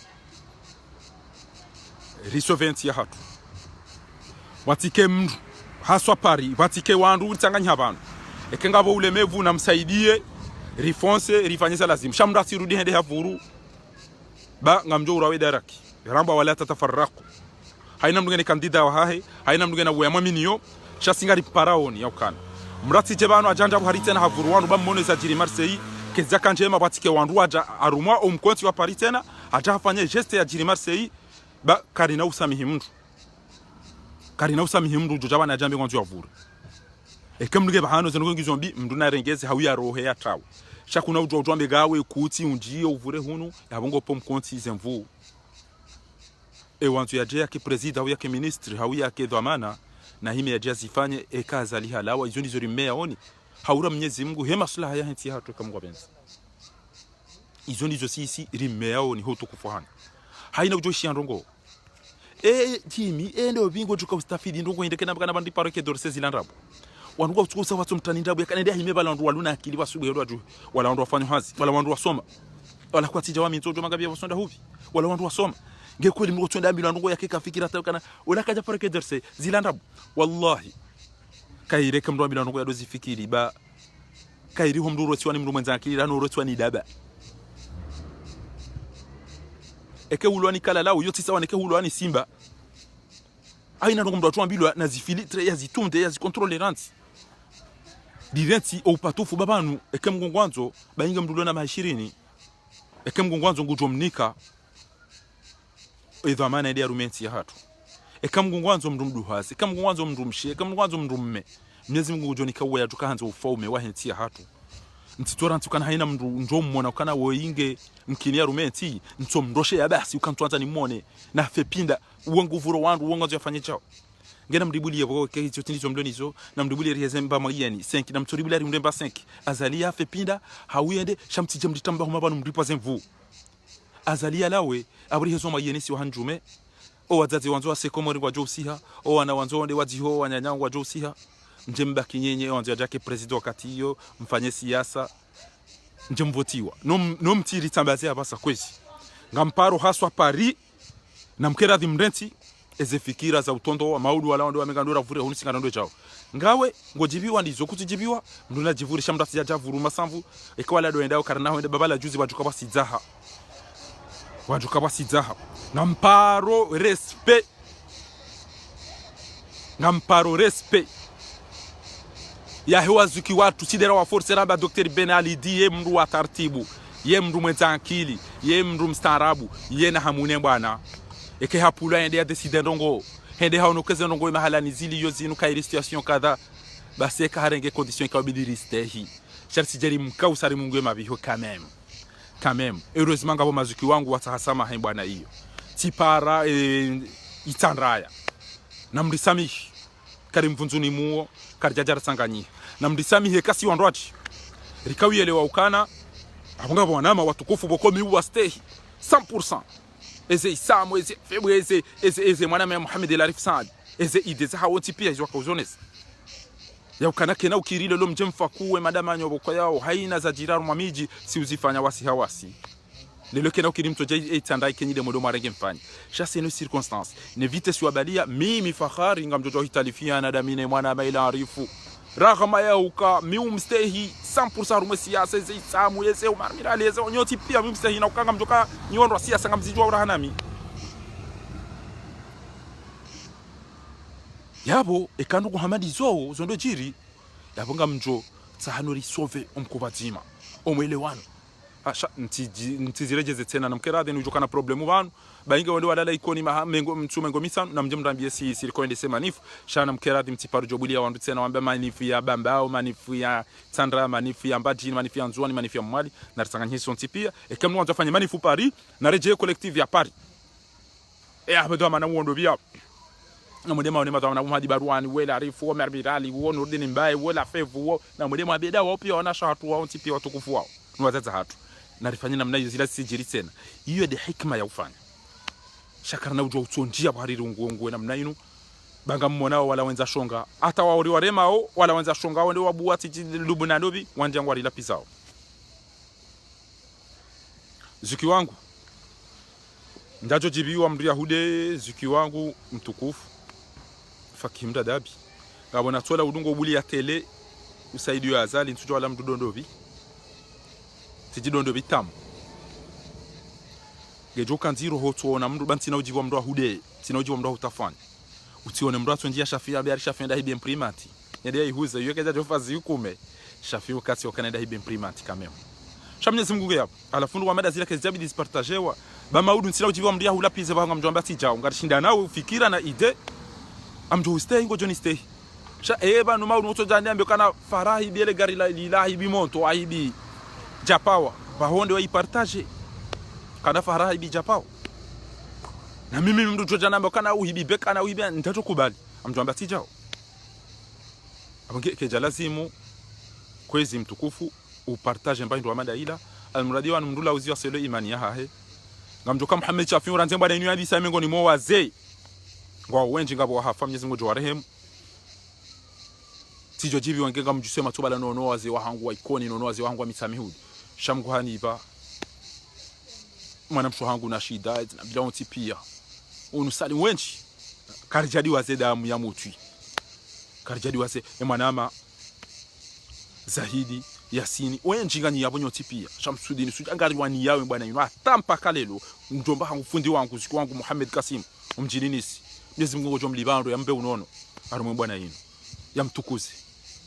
risoventi ya hatu watike mdu haswa pari watike wandu litanganyiha bandu ekengabo ulemevu na msaidie rifonse rifanyisa lazima shamra sirudi hende havuru ba ngamjo urawe daraki ramba wala tatafarraqu haina mdugene kandida wa hahe haina mdugene wa maminiyo shasingari paraoni yaukana mrati jebano ajanja buhari na havuru wandu bamono za jiri Marseille kezaka njema batike wandu waja arumwa omkonti wa Paris tena aja afanye geste ya jiri Marseille ba karina usamihi mndu jojabana ajambe ngwanzu yavuru ekamluge bahano zeno ngizombi mndu na rengeze hawiya rohe ya tawo shakuna ujwa mbegawe kuti unjie uvure hunu yabongo pom konti zemvu wanzu yaje yake president au yake ministre hawiya yake dhamana na hime yaje zifanye ekaza lihalawa izo ndizo rimea oni haura Mwenyezi Mungu hema sulaha ya henti hatu kamgwa benzi izo ndizo sisi rimea oni hoto kufuhana haina ujoshi ndongo timi ende bingo juka ustafidi ndongo indeke nabana bandi paroke dorse zilandrabo wanduwa kutukusa watu mtanindabu yakanendea himeba la wandu na akili wasugu yoro aju wala wandu wafanya hazi wala wandu wasoma wala kwa tija wa minzojo magabia wasonda huvi wala wandu wasoma ngekweli mko twenda mbilo ndongo yake kafikira takana wala kaja paroke dorse zilandrabo wallahi kaire kamdo mbilo ndongo yadozi fikiri ba kairi homduro tiwani mndu mwenza akili rano rotwani daba eke ulwani kala lao yoti sawa neke ulwani simba aina ndongo mdo twambilo na zifilitre yazitunde yazicontrolerante direnti au patufu babanu eke mgongwanzo bainga mdulona ma20 eke mgongwanzo ngujomnika edhamana ende arumenti ya hatu eke mgongwanzo mdumduhazi eke mgongwanzo mdumshi eke mgongwanzo mdumme Mwenyezi Mungu ujonika uwe tukaanza ufaume wa henti ya hatu ntitoran tukana haina mndu njomona ukana woinge mkinia rumenti ntomndoshe ya basi ukantwanza ni mone na fepinda uwanguvuro wandu uwangazo yafanye chao ngena mdibuli yabo ke hizo tindizo mdonizo na mdibuli riyezemba magiyani 5 na mtoribuli ari mdemba 5 azalia fepinda hawiyende shamtije mditamba homa banu mdipa zemvu azalia lawe aburi hezo magiyani si wahanjume o wazazi wanzo wa sekomori wa josiha o wana wanzo nde wajiho wanyanyangu wa josiha njemba kinyenye wanzo yake president wakati hiyo mfanye siasa njemvotiwa no mtiri tambazia basa kwezi ngamparo haswa Paris na mkeradhi mrenti ezefikira za utondo wa maudu wala ndo wamegandura vure huni singando chao ngawe ngojibiwa ndizo kutijibiwa nduna jivuri shamda sijaja vuru masamvu ekwala do endao karana wende babala juzi wajuka basizaha ngamparo respect ya hewa zuki watu sidera wa force raba Dr. Ben Ali di ye mndu wa tartibu ye mndu mwenza akili ye mndu mstaarabu ye na hamune bwana eke hapula ende ya deside ndongo hende haonokeze ndongo mahala nizili yo zinu kairi situation kadha basi eka harenge condition ikabidiriste hi sharti jeri mkausari mungu ya mabiho quand même heureusement ngabo mazuki wangu watahasama hai bwana hiyo tipara itanraya na mrisamihi kari mvunzuni muo kari jajara sanganyi na mrisamihi kasi wandwachi rikawiyelewa ukana abonga bwanama watukufu bokomi uwa stehi 100% eze isamu eze febu eze mwaname Muhammad El Arif Saad eze ideza hawoti pia hizo kauzonesi ya ukanake na ukirilo lo mjemfa kuwe madama nyobo kwa yao haina za jiraru mamiji si uzifanya wasi hawasi lelo kena ukiri mtoja itandai kenyi de modo marenge mfanya shase ino circonstance ne vite siwabalia mimi Fakhari ngamjojo hitalifia na damine mwana maila arifu ragama ya uka miumstehi 100% rumwe siasa ze samu yese umarmira leze onyoti pia miumstehi na ukanga mjoka nyondo siasa ngamzijwa urahanami yabo ekandu kuhamadi zo zondo jiri yabo ngamjo tsahanori sove omkubatima omwelewano asha ntizirejeze tena namkerade nujukana problemu banu bainga wende wadala ikoni mengo mtumengo misanu na mjemrambie si silikwende semanifu shana mkerade mtiparu jobuli ya wandu tena wambe manifu ya bambao manifu ya Sandra manifu ya Mbadjini manifu ya Nzuani manifu ya Mwali na risanganyesi ontipia kemnu wanzu afanye manifu Paris na rejeye collective ya Paris abedo mana wondo bia na mudema wone matwa na Muhadi Barwani wela arifu wa Merbirali wo Nurdin Mbaye wala fevu wo na mudema abeda wao pia wana shatu wao ontipia watukufu wao nuwazaza hatu na rifanya namna hiyo zila sijiri tena hiyo de hikma ya ufanya shakarna ujwa utonjia bhariri nguongwe namna ino banga mmona wala wenza shonga hata waori waremao wala wenza shonga wende wabuati lubuna ndobi wanja ngwari la pizao zuki wangu ndajo jibiwa mria hude zuki wangu mtukufu fakimda dabi ngabona tola udungo buli ya tele usaidio ya azali ntujo wala mdudondobi tijidondo bitamu gejo kanziro hoto na mndu bantina ujiwa mndu hude tina ujiwa mndu utafanya utione mndu atonjia shafia bari shafia nda hibi imprimati yende yihuza yokeja jofazi yukume shafia ukati okanenda hibi imprimati kamemo shamnyezi Mungu yapo alafundu wa mada zile kezabi dispartagewa ba maudu ntila ujiwa mndu hula pize banga mjomba tijao ngarishinda nawe fikira na ide amjo stay ngo joni stay sha eba no maudu utojandi ambe kana farahi bele gari la ilahi bimonto aibi japawa bahonde wa ipartage kana faraha ibi japawa na mimi mndu joja namba kana uhibi beka na uhibi ntatu kubali amjomba tijao abange keja lazimu kwezi mtukufu upartage mba ndo amada ila almuradi wa mndula uziwa selo imani ya hahe ngamjoka Muhammad Shafi uranze mbada inu yabi samengo ni mo wazee ngwa wenji ngabo wa hafa Mwenyezi Mungu jwarehemu tijo jibi wangenga mjusema tubala nono wazee wa hangu wa ikoni nono wazee wa hangu wa misamihudi shamguhani ba mwana msho hangu na shida na bila ontipia unusali wenji karijadi wazee damu ya mutwi karijadi wazee mwanama Zahidi Yasini wenji ngani yabo nyotipia Shamsudini sujangari wani yawe bwana yino atampa kalelo njomba hangu fundi wangu ziku wangu Muhammad Kasim umjininisi Mwenyezi Mungu jomlibando yambe unono arumwe bwana yino yamtukuze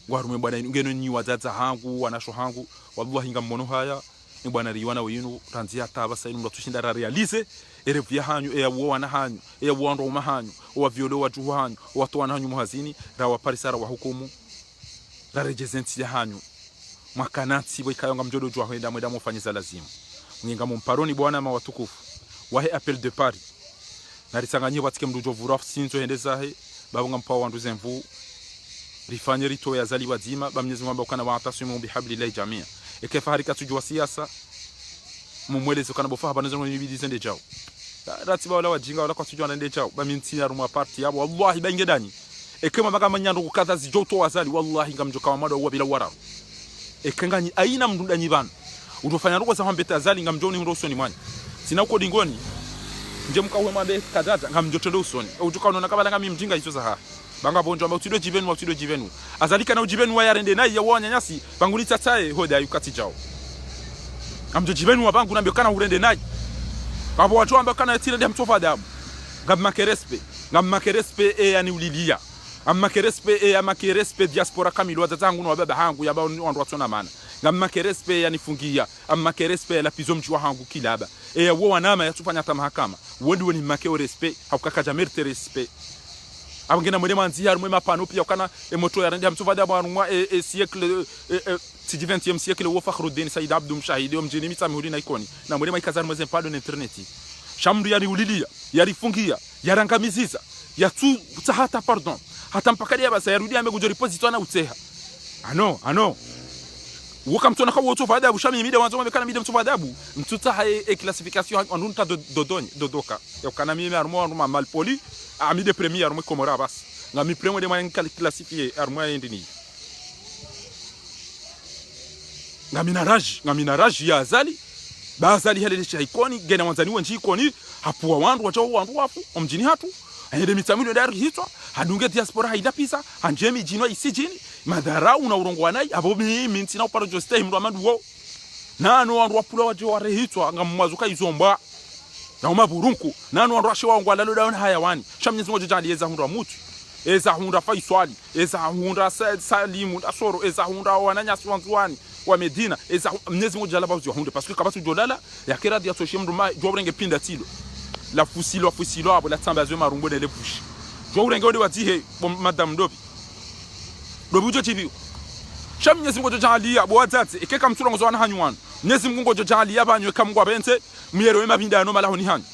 ngwarume bwana yino ngeno nyi wazaza hangu wanasho hangu wallahi ngamono haya ni bwana riwana wino ranzia taba sainu mratushinda realize erevya hanyu eyawo wana hanyu eyawo ndo mahanyu wa violo wa juhu hanyu watu wana hanyu muhazini rawa parisara wa hukumu la rejesenti ya hanyu mwakanati wikayonga mjodo jua huenda mweda mwafanyiza lazimu mwenga mparoni bwana mawatukufu wahe appel de Paris na risanganye watike mdujo vura sinzo hendeza he babunga mpawa wanduze mvu rifanye rito ya zali wazima ba Mwenyezi Mungu kana waatasimu bihablillahi jamia ekefahari katujua siasa mumwelezo kana bofa habanazo ngibidi zende jao ratiba wala wajinga wala katujua ndende jao ba minti ya rumwa party yabo wallahi bangedani ekema baka manyando kukadha zijoto wazali wallahi ngamjoka wa mado wa bila wara ekanganyi aina mndundanyi bana utofanya ruko za hambeta azali ngamjoni ndosoni mwanya sina uko dingoni nje mkawe mwande kadata ngamjotendo usoni utuka unaona kabala ngami mjinga hizo za banga bonjo amba utido jivenu azalika na ujivenu wa yarende na ya wonya nyasi bangulita tae hoda yukati jao ngamjo jivenu wabangu nambio kana urende nayi babo watu amba kana tira de mtofa adabu ngamakerespe yani ulilia amakerespe diaspora kamili wazazangu na baba hangu yaba wandu watona mana ngamakerespe yani fungia amakerespe la pizo mchwa hangu kilaba wo wanama yatufanya ta mahakama wondi woni makeo respect hakukaka jamerte respect abangena mwema nzi harumwe mapano pia kana emoto ya randi mtofa da mwa siècle ti 20e siècle wo Fakhruddin Said Abdou Mshahidi mjini mitamihudi na ikoni na mwema ikazari mweze mpado na internet shamri yali ulilia yali fungia yarangamiziza yatu tahata pardon hata mpakalia basa yarudi amekuja repository na uteha ano woka mtona kwa woto fada bushami mida wanzo mekana mida mtofa adabu mtuta hai classification onunta dodoka yakana mimi armo malpoli ami de premier armo komora bas ngami premier de man classifier armo endini ngami na rage ya azali bazali hele shaikoni gena wanzani wenji ikoni hapo wandu wandu wafu omjini hatu ende mitamino dari hitwa hadunge diaspora haida pisa hanjemi jinwa isijini madhara una urongwa nai abo mimi ntina uparo joste mndo amandu wo nano wandu wapula waje warehitwa ngamwazuka izomba na umaburunku nano wandu ashe wangwa lalo dawana hayawani shamnyezo ngoje jali eza hundwa mutu eza hunda faiswali eza hunda salimu asoro eza hunda wananyasi wanzuani wa Medina eza mnyezi ngoje jala bazu hunde parce que kabatu jolala yakira dia toshie mndo ma jwabrenge pinda tilo la fusilo abo la tambazo marumbo ne le bushi jwabrenge ode watihe madame dobi ujo chibi sham Mwenyezi Mungu jali abo watate ekeka mtulo ngozwana hanywana Mwenyezi Mungu jali abanywe kamgwa bente miyero emabinda no malaho ni hanyu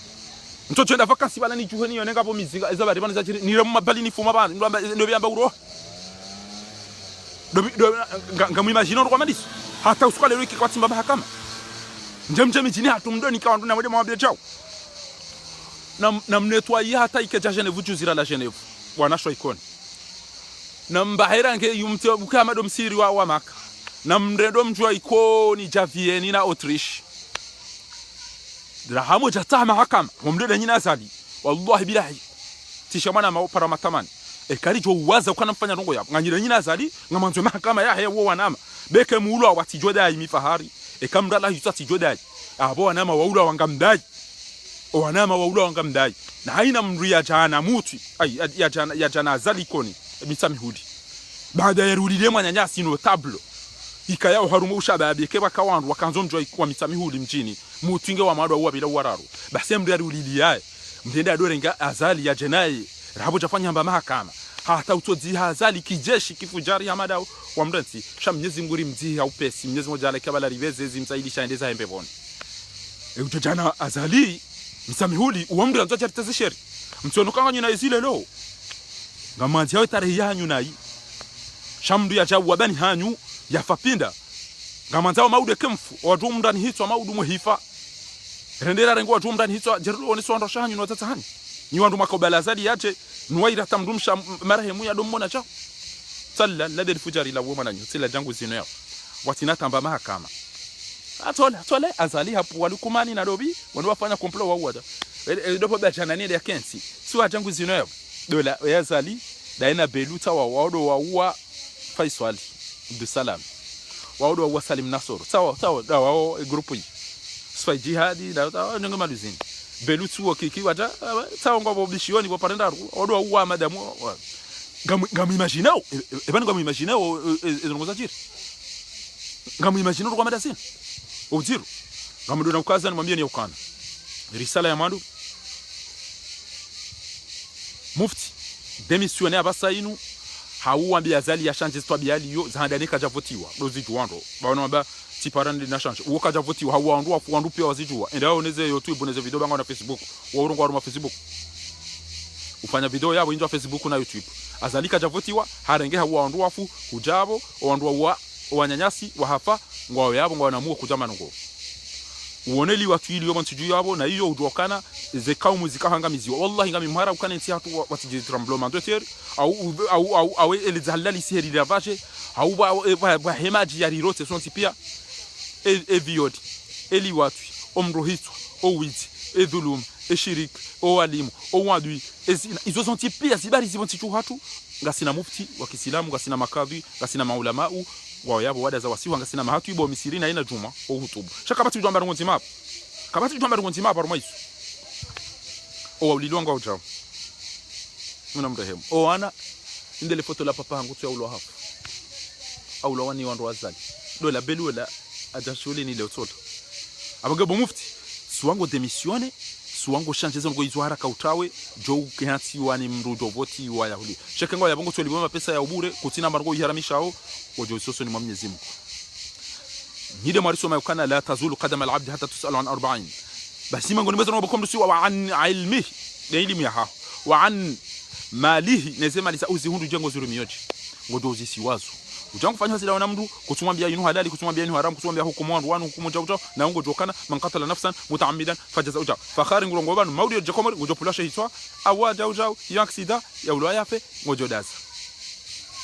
mtoto enda vacancy bala ni juheni yonenga bo mizinga ezabari bana zachiri nire mu mabali ni fuma bana ndo byamba uro ngamu imagine ndo kwamadiso hata usukale wiki kwa timba bahakama njemje mijini hatumdoni kwa ndo na wode mwambie chao na mnetwa hata ikeja Geneve juzira la Geneve bwana sho ikoni na mbahera nge yumte bukama do msiri wa maka na mrendo mjua ikoni Javieni na Autriche rahamo jatama hakama mumdeda nyina azali wallahi bilahi tishamana mapara matamani ekari jo waza ukana mfanya rongo yabo nganyira nyina azali ngamanzo mahakama ya hewo wanama beke muulwa watijoda imifahari ekamdala yutati joda abo wanama waula wangamdai wanama waula wangamdai na haina mria jana muti ya jana azali koni mitamihudi baada ya rudile mwanyanyasi no tablo ikaya harumu ushababi keba kawandu wakanzo mjwa kwa mitamihudi mjini mutinge wa madwa uwa bila wararu basi mndari ulilia mtenda adorenga azali ya jenai rabo jafanya mba mahakama hata utozi azali kijeshi kifujari ya madao wa mdansi sha Mwenyezi Mungu mziha upesi Mwenyezi Mungu jale kabala riveze zimsaidisha endeza embeboni utojana azali mitamihudi uwa mndari anzo charitazi sheri mtonokanga nyuna izile lo ngamanzi yao tarehe yanyu nai shamdu ya jawu wabani hanyu ya fapinda ngamanzao maude kemfu watu mndani hitwa maudu muhifa rendera rengo watu mndani hitwa jerulo ni swando shanyu no tata hani ni wandu makobala zadi yache nuwaira tamdumsha marehemu ya domona chao salla ladel fujari la woma nanyu sila jangu zino yao watina tamba mahakama atole azali hapo walikumani na dobi wandu wafanya komplo wa uwada dopo bachana ni ya kensi siwa jangu zino yao dola yazali daina beluta wa wado wa uwa faiswali de salam waudo wa Salim Nasoro sawa wao grupu hii sfa jihadi na nyonga maluzini belutu wakiki wata sawa ngwa bobishioni bo parenda waudo wa madamu gamu imaginao ebani gamu imaginao ezongoza jiri gamu imaginao kwa madasini ujiru gamu ndo nakukaza nimwambie ni ukana risala ya mandu mufti démissionner abasainu hauambia azali ya change tabia aliyo zahandanika javotiwa dozi juando baona ba tiparande na change uoka javotiwa hauandu afuandu pia wazijua endao oneze YouTube oneze video banga na Facebook waurungu aruma Facebook ufanya video yabo injo Facebook na YouTube azalika javotiwa harenge hauandu afu kujabo oandu wa wanyanyasi wahafa ngwao yabo ngwa namuo kujama ngo uoneli watu ili yomo tiju yabo na hiyo udokana zekao muzika hangamiziwa wallahi ngami mhara ukana nti hatu watije tremblement de terre au elizalali siheri ravage au ba hemaji ya rirote sonti pia eviodi eli watu omrohitwa owiti edulum eshirik owalimu owadui izo sonti pia zibari zibonti chu hatu ngasina mufti wa Kiislamu ngasina makadhi ngasina maulama wao yabo wada za wasiwa ngasina mahatu ibo misiri na ina juma o hutubu shaka batu jamba ngonzi map kabatu jamba ngonzi map arumaisu o ulilonga ujao muna mrehemu o ana ndele foto la papa hangu tu ya hapo au la wani wandu wazali dola belu la adashule ni leo toto abagabo mufti suwango demisione suwango changezo ngo izo haraka utawe jo kiasi wani mrujo voti wa yahudi shaka ngo yabongo tu liboma pesa ya ubure kutina margo yiharamishao ojo soso ni Mwenyezi Mungu nide mwariso mayukana la tazulu qadama al-abd hatta tusalu an 40 basi mango nimezo ngo bokomdu siwa wa an ilmihi de ilimi ya wa an malihi nezema lisa uzi hundu jengo zuru miyoji ngojo uzisi wazo ujangu fanya zila na mdu kutumwambia yinu halali kutumwambia yinu haram kutumwambia hukumu wandu wanu hukumu jauta na ngo jokana man qatala nafsan mutaammidan fajaza uja fakhari ngulongo banu maudi jakomori ngojo pulasha hitwa awa jauja yaksida ya ulwa yafe ngojo daza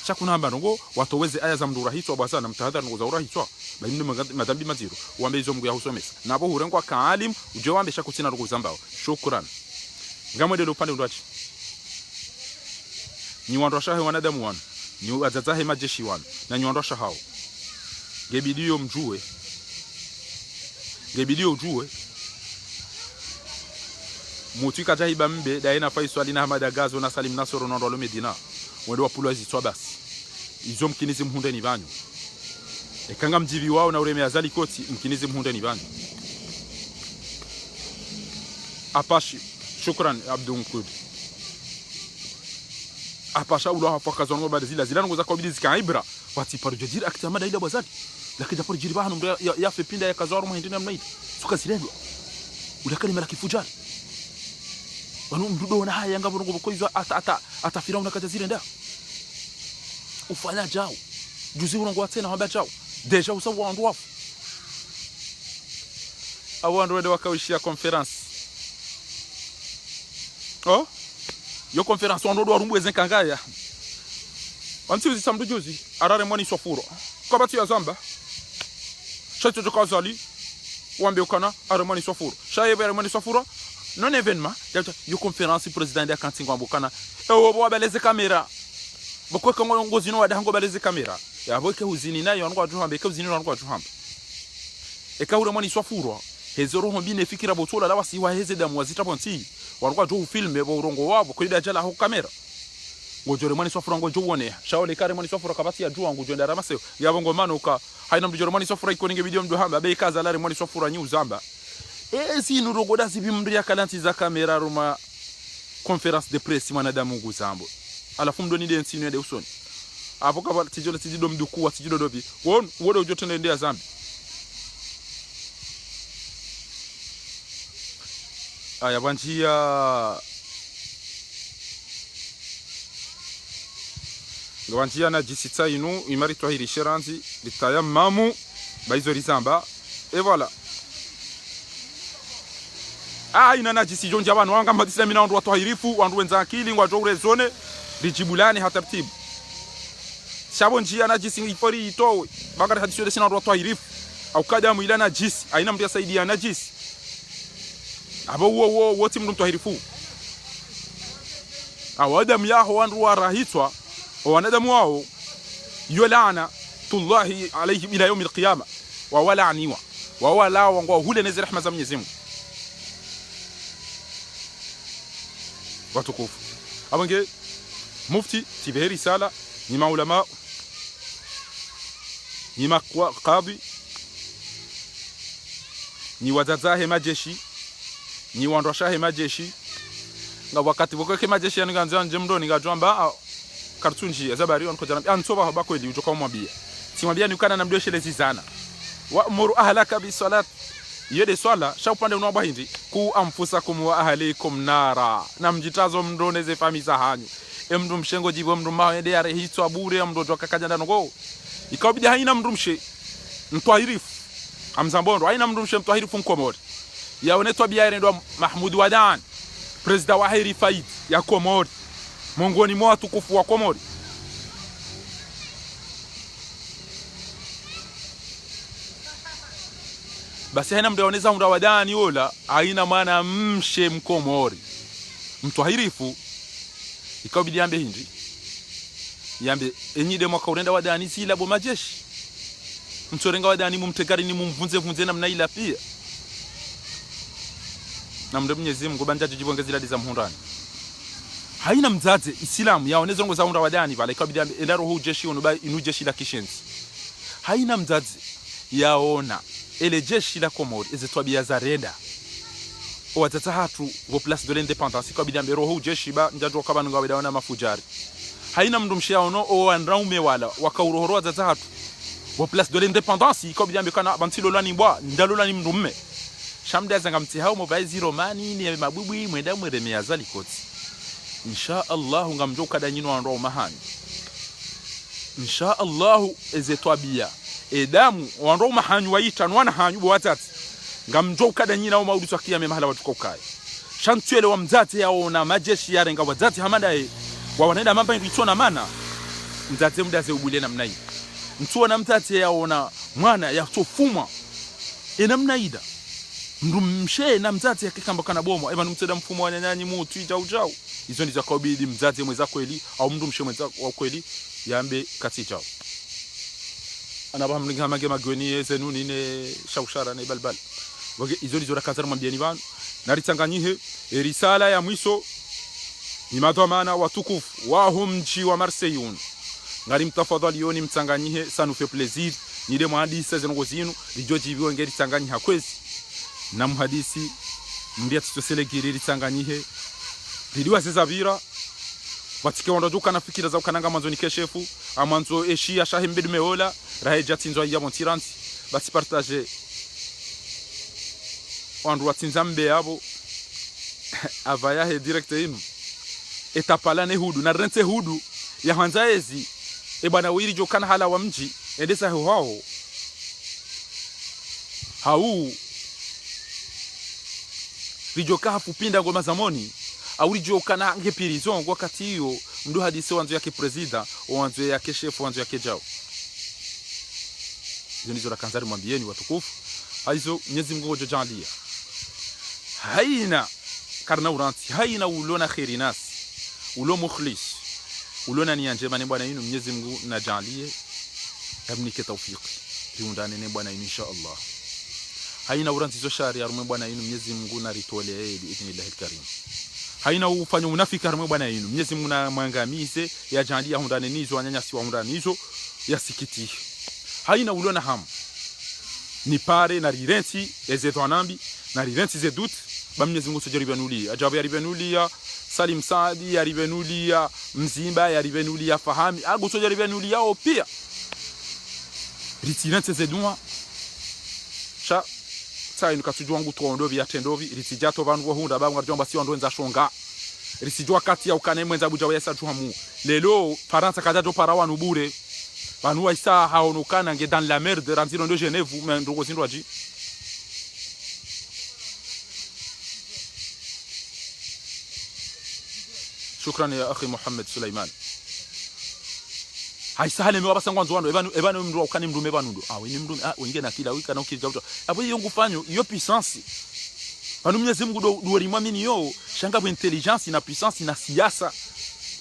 shakuna hamba ndongo watoweze aya za mndura hitwa basa na mtahadhari ngo za ura hitwa baini madhambi maziro uambe izo mgu ya husomesa nabo hurengwa kaalim uje wambe shakutina rugo zambao shukran ngamwede upande ndachi ni wandosha he wanadamu wana ni wazazahe majeshi wana na ni wandosha hao gebidio mjue gebidio ujue mutika jahiba mbe daina faiswali na hamada gazo na salim nasoro na ndolo medina wende wapulo azitwa basi izo mkinizi mhunde ni banyu ekanga mjivi wao na ureme azali koti mkinizi mhunde ni banyu apashi shukran abdu mkud apasha ulo hafaka zongo bade zila ngo zakobidi zikaibra wati parjojir aktamada ila bazali lakini japo jiri bahanu ya fepinda ya kazaru muhindina mnaid suka zilendwa ulakali malaki fujari wanu mdudo na haya ngabo ngo bokoizo ata firauna kaza zilenda ufanya jao juzi urongo watena hamba jao deja usawa wandu wafu awandu wende wakawishia conference oh yo conference wandu warumbu ezenkangaya wanti uzi samdu juzi arare mwani sofuro kabati ya zamba shaito jokazali wambe ukana aremani sofuro shaye aremani sofuro non événement yo conférence président ya kantingo ambukana ewo baleze kamera bokweka ngozi no wada ngo baleze kamera ya boke uzini nayo ngo ajuhambe ke uzini ngo ajuhambe eka uremani sofuro hezoro hombine fikira botola la wasi wa heze damu wazita bonti wango jo filme bo urongo wabo kulida jala ho kamera ngojore mani sofura ngo jowone shaole kare mani sofura kabati ya juwa ngo jondara maseo yabongo manuka haina mjoro mani sofura iko ninge video mdu hamba be kaza lare mani sofura nyu zamba si nurogoda sibi mdu ya kalanti za kamera ruma conference de presse mwanadamu nguzambo alafu mdo ni densi ni de usoni apo kaba tijola tijido mdu kuwa tijido dobi won wodo jotende ndia zambi aya banjia ngawanjia na jisita inu imari twahiri sheranzi litayamamu baizo rizamba et voilà ina na jisi jonja abantu wanga mbadisila mina wandu watwahirifu wandu wenza akili ngwajo urezone rijibulani hatartibu shabo njia na jisi ifori itowe bagara hadisio desina wandu watwahirifu au kada muila na jisi aina mtu yasaidia na jisi abo wote mtu mtwahirifu awadamu yaho wandu warahitwa wanadamu wao yolana tullahi alayhim ila yawm alqiyama wa walaniwa wa wala wangu hule nezi rehema za Mwenyezi Mungu watukufu abange mufti tibeheri sala ni maulama ni maqadi ni wazazahe majeshi ni wandoshahe majeshi nga wakati bokoke majeshi yanganza nje mdoni ngajwamba kartunji azabari on kujana antoba haba kweli utoka umwambia simwambia ni ukana na mdoshe lezizana wa muru ahlaka bi salat yede swala sha upande unwa bahindi ku amfusakum wa ahlikum nara na mjitazo mndoneze famisa hanyu mndu mshengo jibo mndu maende yare hitwa bure mndu toka kajanda ngo ikabidi haina mndu mshe mtwahirifu amzambondo haina mndu mshe mtwahirifu mkomori yaonetwa biare ndo Mahmud Wadan president wa Heri Faid ya Komori mongoni mwa watukufu wa Komori basi hena mdaoneza mndu Wadani ola haina maana mshe mkomori mtwahirifu ikabidi yambe hindi yambe enyide mwaka urenda Wadani sila bo majeshi mtorenga Wadani mumtegari ni mumvunze namna ila pia na mndu Mwenyezi Mungu banjaje jibonge ziladi za mhundani haina mzaze Islam yaoneza ngo za mndu Wadani bale ikabidi yambe endaro hu jeshi ono inu jeshi la kishenzi haina mzaze yaona ele jeshi la Komori ezetwabia za reda watata hatu go place de l'indépendance ikabidi yambe roho jeshi ba njadro kabanu ngaweda wana mafujari haina mndu mshaono o andraume wala wakaurohoro watata hatu go place de l'indépendance ikabidi yambe kana bantilo lani bwa ndalola ni mndu mme shamda zanga mtihao mobaizi romani ni mabubwi mwenda mwere azali koti insha Allah ngamjoka danyino andro mahani insha Allah ezetwabia edamu wandro mahanyu waita nwana hanyu bo watati ngamjoka danyina au maudu twakia mahala watukokai shantwele wa mzati yao na majeshi yarenga wazati hamada wa wanaenda mamba nditona mana mtate mdaze ubule namna hii mtu na mtate yaona mwana yatofuma namna ida mrumshe na mtate yakikamba kana bomo eba mteda mfumo wa nyanyanyi mutu ijao hizo ndizo kabidi mtate mweza kweli au mrumshe mweza wa kweli yambe kati chao anaba mlinga mage magweni zenuni ne shaushara ne balbal wage hizo ndizo rakazara mwambieni bana na ritanganyihe risala ya mwisho ni madhamana watukufu wa mji wa Marseille ngari mtafadhali yoni mtanganyihe ça nous fait plaisir ni de muhadisi zengo zinu rijoji biwo ngeri tanganyiha kwezi na muhadisi mbiya tutosele ritanganyihe ridiwa zezavira watike wandojuka na fikira za ukananga mwanzo ni keshefu amanzo eshia shahimbedu meola raheja tinzo ya montiranti basi partager wandu watinzambe yabo avaya he direct inu etapala ne hudu na rente hudu ya hanzaezi bwana wiri jokana hala wa mji endesa hao hau rijoka hapupinda ngoma zamoni au rijokana nge prison wakati hiyo mdu hadisi wanzo yake president wanzo yake chef wanzo yake jao hizo la kanzari mwambieni watukufu hizo Mwenyezi Mungu jojalia haina karna uranti haina ulona khairi nas ulo mukhlis ulona ni njema ni bwana yenu Mwenyezi Mungu najalie amnike tawfiki riundane ne bwana yenu insha Allah haina uranti zo shari ya bwana yenu Mwenyezi Mungu na ritole biidhnillah alkarim haina ufanya unafika rumwe bwana yenu Mwenyezi Mungu na mwangamize ya jalia hundane nizo anyanyasi wa hundane nizo yasikiti haina ulona ham ni pare na rirenti ezetwanambi na rirenti zedut ba Mwenyezi Mungu sojaribanulia ajabu yaribanulia Salim Saadi yaribanulia Mzimba yaribanulia Fahami ago sojaribanulia o pia ritirenti zedunwa sha sai nukatujwa ngu toondovi yatendovi ritijato vangu hunda bangu arjomba si ondwenza shonga risijwa kati ya ukane mwenza buja wesa juhamu lelo Faransa kajajo parawa nubure banua isa haonukana nge dans la merde ranziro ndo Genève mais ndogo zindwaji shukran ya akhi Muhammad Sulaiman haisahale mwa basangwa nzwando ebanu mndu ukani mndume banundo weni mndume wengine na kila wiki na ukija abo hiyo ngufanyo iyo puissance banu Mwenyezi Mungu do limwamini yo shanga bu intelligence na puissance na siasa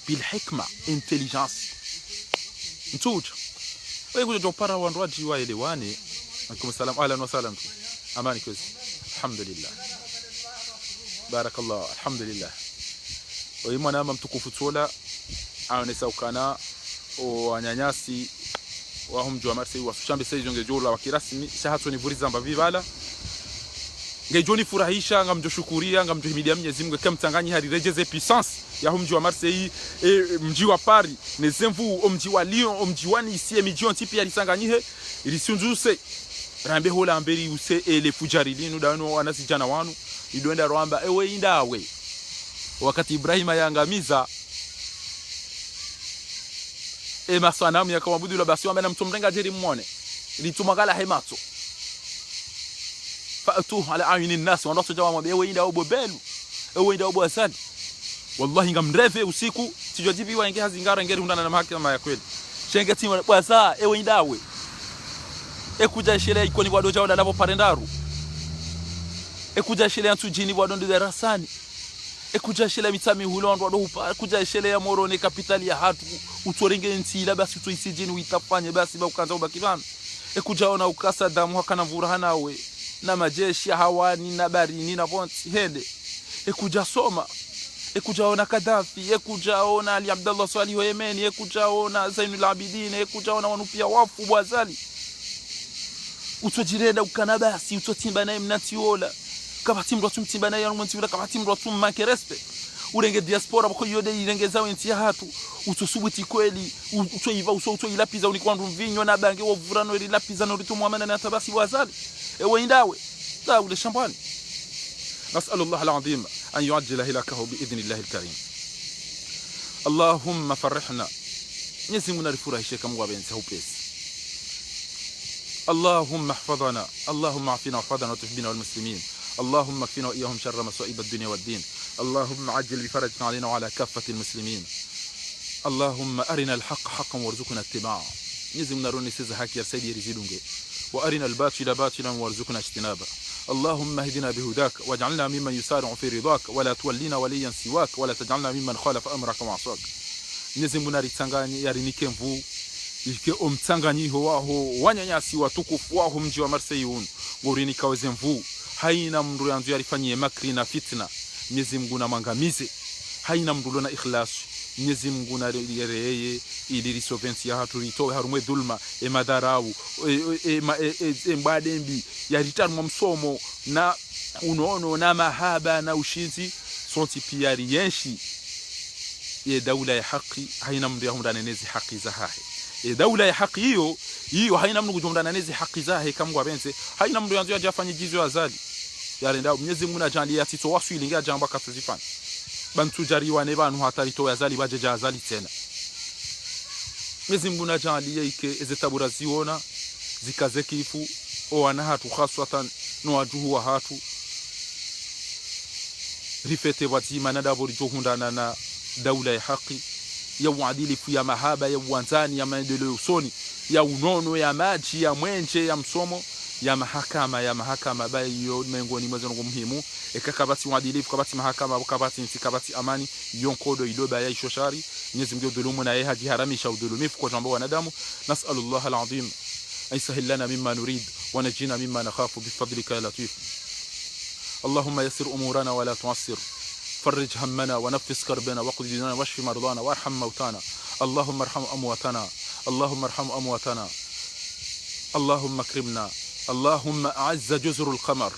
bil hikma intelligence mtuja wewe ndio para wandoaji wa elewane alaykum salam ahlan wa salam amani kwezi alhamdulillah barakallah alhamdulillah wewe mwana mtukufu tola aonesa ukana wanyanyasi wa mji wa Marseille washambe sasa ngejola wakirasmi shahato ni vuriza mbavi bala ngejoni furahisha ngamjoshukuria ngamjohimidia Mwenyezi Mungu kama mtanganyi hari rejeze puissance ya mji wa Marseille mji wa Paris nezemvu mji wa Lyon mji wa Nice mji ontipi alisanganyihe ilisunzuse rambe hola amberi use ele fujarilinu dano wanasijana wanu idoenda rwamba ewe indawe wakati Ibrahima yangamiza masanamu yakamwabudu la basi wamena mtumrenga jeri muone litumagala hemato fa'tu ala ayni nas wa jamaa mwambie ewe inda obobelu ewe inda obwasadi wallahi ngamreve usiku sijojibi waingia hazingara ngeri hundana na mahakama ya kweli shenge timu bwasa ewe indawe ekuja shele ikoni bwado jao dalabo parendaru ekuja shele antujini bwado ndo darasani ekuja shele mitami hulo ndo upa ekuja shele ya morone kapitali ya hatu utorenge ntila basi utoisijini uitafanye basi ba ukanza ubakibana ekuja ona ukasa damu hakana mvurahana we na majeshi hawani na barini na bonti hende ekuja soma ekuja ona Gaddafi ekuja ona Ali Abdullah Salih wa Yemen ekuja ona Zainul Abidin ekuja ona wanupia wafu bwazali utojirenda ukana basi utotimba naye mnatiola kabati mro tumtimba naye mnatiola kabati mro tumake respect urenge diaspora bako yode irengeza wenti hatu utosubuti kweli utoiva utoilapiza unikwandu mvinyo na bange wovurano ililapiza no ritumwamana na tabasi bwazali ewe indawe لا ولا شامبان نسأل الله العظيم أن يعجل هلاكه بإذن الله الكريم اللهم فرحنا نسمنا رفورة الشيخ مغابين سهوبيس اللهم احفظنا اللهم عافنا وحفظنا وتحبنا والمسلمين اللهم اكفنا وإياهم شر مصائب الدنيا والدين اللهم عجل بفرجنا علينا وعلى كافة المسلمين Allahumma arina alhaq haqqan warzuqna ittiba'a. Mwenyezi Mungu aroneseza haki yarsaidie rizidunge. Wa arina albatila batilan warzuqna ijtinaba. اللهم اهدنا بهداك واجعلنا ممن يسارع في رضاك ولا تولنا وليا سواك ولا تجعلنا ممن خالف امرك وعصاك. Mwenyezi Mungu aritanganye yarinike mvu ike omtsanganyiho waho wanyanyasi watukufu waho mji wa Marseille unu ngorinika weze mvu haina mndu yanzu yarifanyie makri na fitna. Mwenyezi Mungu na mangamize haina mndu na ikhlas. Mwenyezi Mungu na yereye ili risovensi ya hatu ritowe harumwe dhulma madharau mbadembi yaritanwa msomo na unono na mahaba na ushinzi sonti pia riyenshi ye daula ya haki haina mndu yahundanenezi haki za hahe. Daula ya haki hiyo haina mndu kujumdanenezi haki za hahe kamwa benze haina mndu yanzu yajafanye jizo azali yarenda. Mwenyezi Mungu na jandi ya tito wasu ilinga jamba katuzifani bantu jariwa ne bantu hatarito yazali bajeja azali tena. Mwenyezi Mungu na jandi yake ezetabura ziona zikazekifu oana hatu khaswatan no ajuhu wa hatu rifete watima na dabori johundana na daula ya haki ya uadilifu ya mahaba ya uanzani ya maendeleo usoni ya unono ya maji ya mwenje ya msomo ya mahakama bayo miongoni mwa zangu muhimu ekakabati uadilifu kabati mahakama kabati ntikabati amani yonkodo iloba ya ishoshari. Mwenyezi Mungu dhulumu na yeye hajiharamisha udhulumifu kwa jambo wanadamu. Nas'alullah alazim أن يسهل لنا مما نريد ونجينا مما نخاف بفضلك يا لطيف. اللهم يسر أمورنا ولا تعسر فرج همنا ونفس كربنا وقض ديننا واشف مرضانا وارحم موتانا. اللهم ارحم أمواتنا اللهم ارحم أمواتنا اللهم اكرمنا اللهم أعز جزر القمر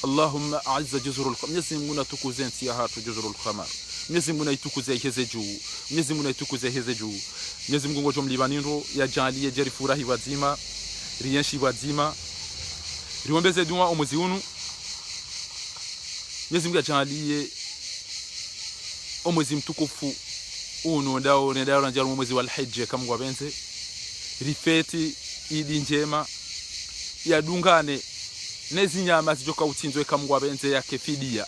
اللهم أعز جزر القمر. نزمنا تكوزين سياحات جزر القمر. Mwenyezi aitukuze heze juu. Mwenyezi aitukuze heze juu. Mwenyezi Mungu ngojo mlibaniro ya jalie jeri furahi wazima riyenshi wazima riombeze dua omwezi unu. Mwenyezi Mungu ajalie omwezi mtukufu unu ndao na mwezi wal hajj kama kwa benze rifeti idi njema ya dungane nezi nyama zijoka utinzwe kama kwa benze ya kefidia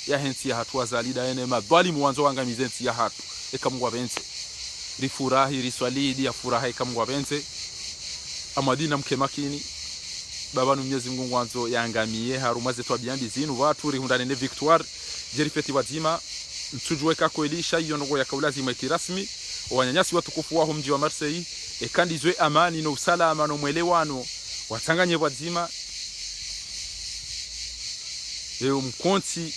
ya hensi ya hatu wazalida ene madhalimu wanzo wangamizensi ya hatu ekamugwa bense rifurahi riswalidi ya furaha ekamugwa bense amadina mke makini babanu. Mwenyezi Mungu wanzo yangamie harumaze twabiambi zinu watu rihundane ne victoire jerifeti wazima mtujwe kako elisha iyo ndogo ya kaulazima kirasmi wanyanyasi watukufu waho mji wa Marseille ekandizwe amani no usalama no mwelewano watanganye wazima mkonti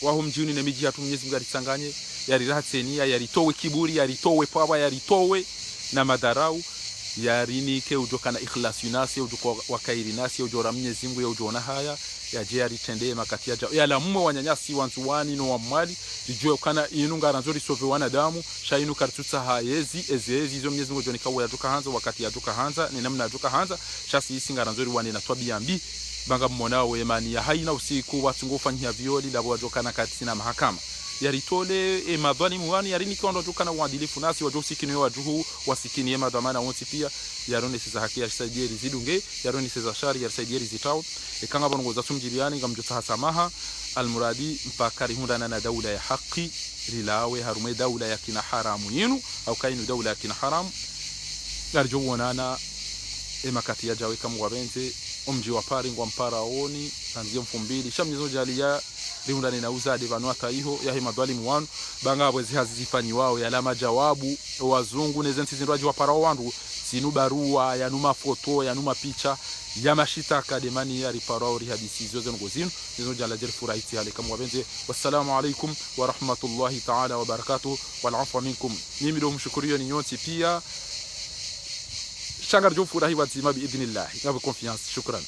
waho mjini na miji hatu. Mwenyezi Mungu alisanganye yarirahatsenia yaritowe kiburi yaritowe pawa yaritowe na madharau yarinike ujokana ikhlasi nasi ujoko wakairi nasi ujora. Mwenyezi Mungu ujona haya yaje yaritendee makati yaja yala mume wanyanyasi wanzuwani no wamwali ijue kana inunga ranzori sove wanadamu shainu kartutsa hayezi ezezi izo. Mwenyezi Mungu jonika yajuka hanza wakati yajuka hanza ni namna yajuka hanza shasi isinga ranzori wane na twabiambi banga mmonao imani ya haina usiku watu ngofanyia violi labo wajokana katina mahakama yaritole madhalimu wani yarinike ondokana uadilifu nasi wajosikini wajuhu wasikini madhamana wonsi pia yarone siza haki yarsaidie rizidunge yarone siza shari yarsaidie rizitao ekanga bongo za tumjiliani ngamjota hasamaha almuradi mpaka rihundana na daula ya haki rilawe harume daula ya kina haramu yinu au kainu daula ya kina haramu garjowonana makati ya jawe kama wabenze omji wa pari ngwa mparaoni tanzio mfumbili shamnizo jalia rihundane na uzade banwata hiho ya madhalimu wanu banga bwezi hazifanyi wao ya lama jawabu wazungu nezenti zinraji wa parao wandu sinu barua ya numa foto ya numa picha ya mashita akademani ya riparao rihadisi zote ngozinu nizo jala jerfura iti hali kama wabenze. Wassalamu alaikum wa rahmatullahi ta'ala wa barakatuh wal afwa minkum. Mimi ndo mshukurio ni nyoti pia shangar jo furahi wazima bi idhnillah. Ngabe confiance. Shukran.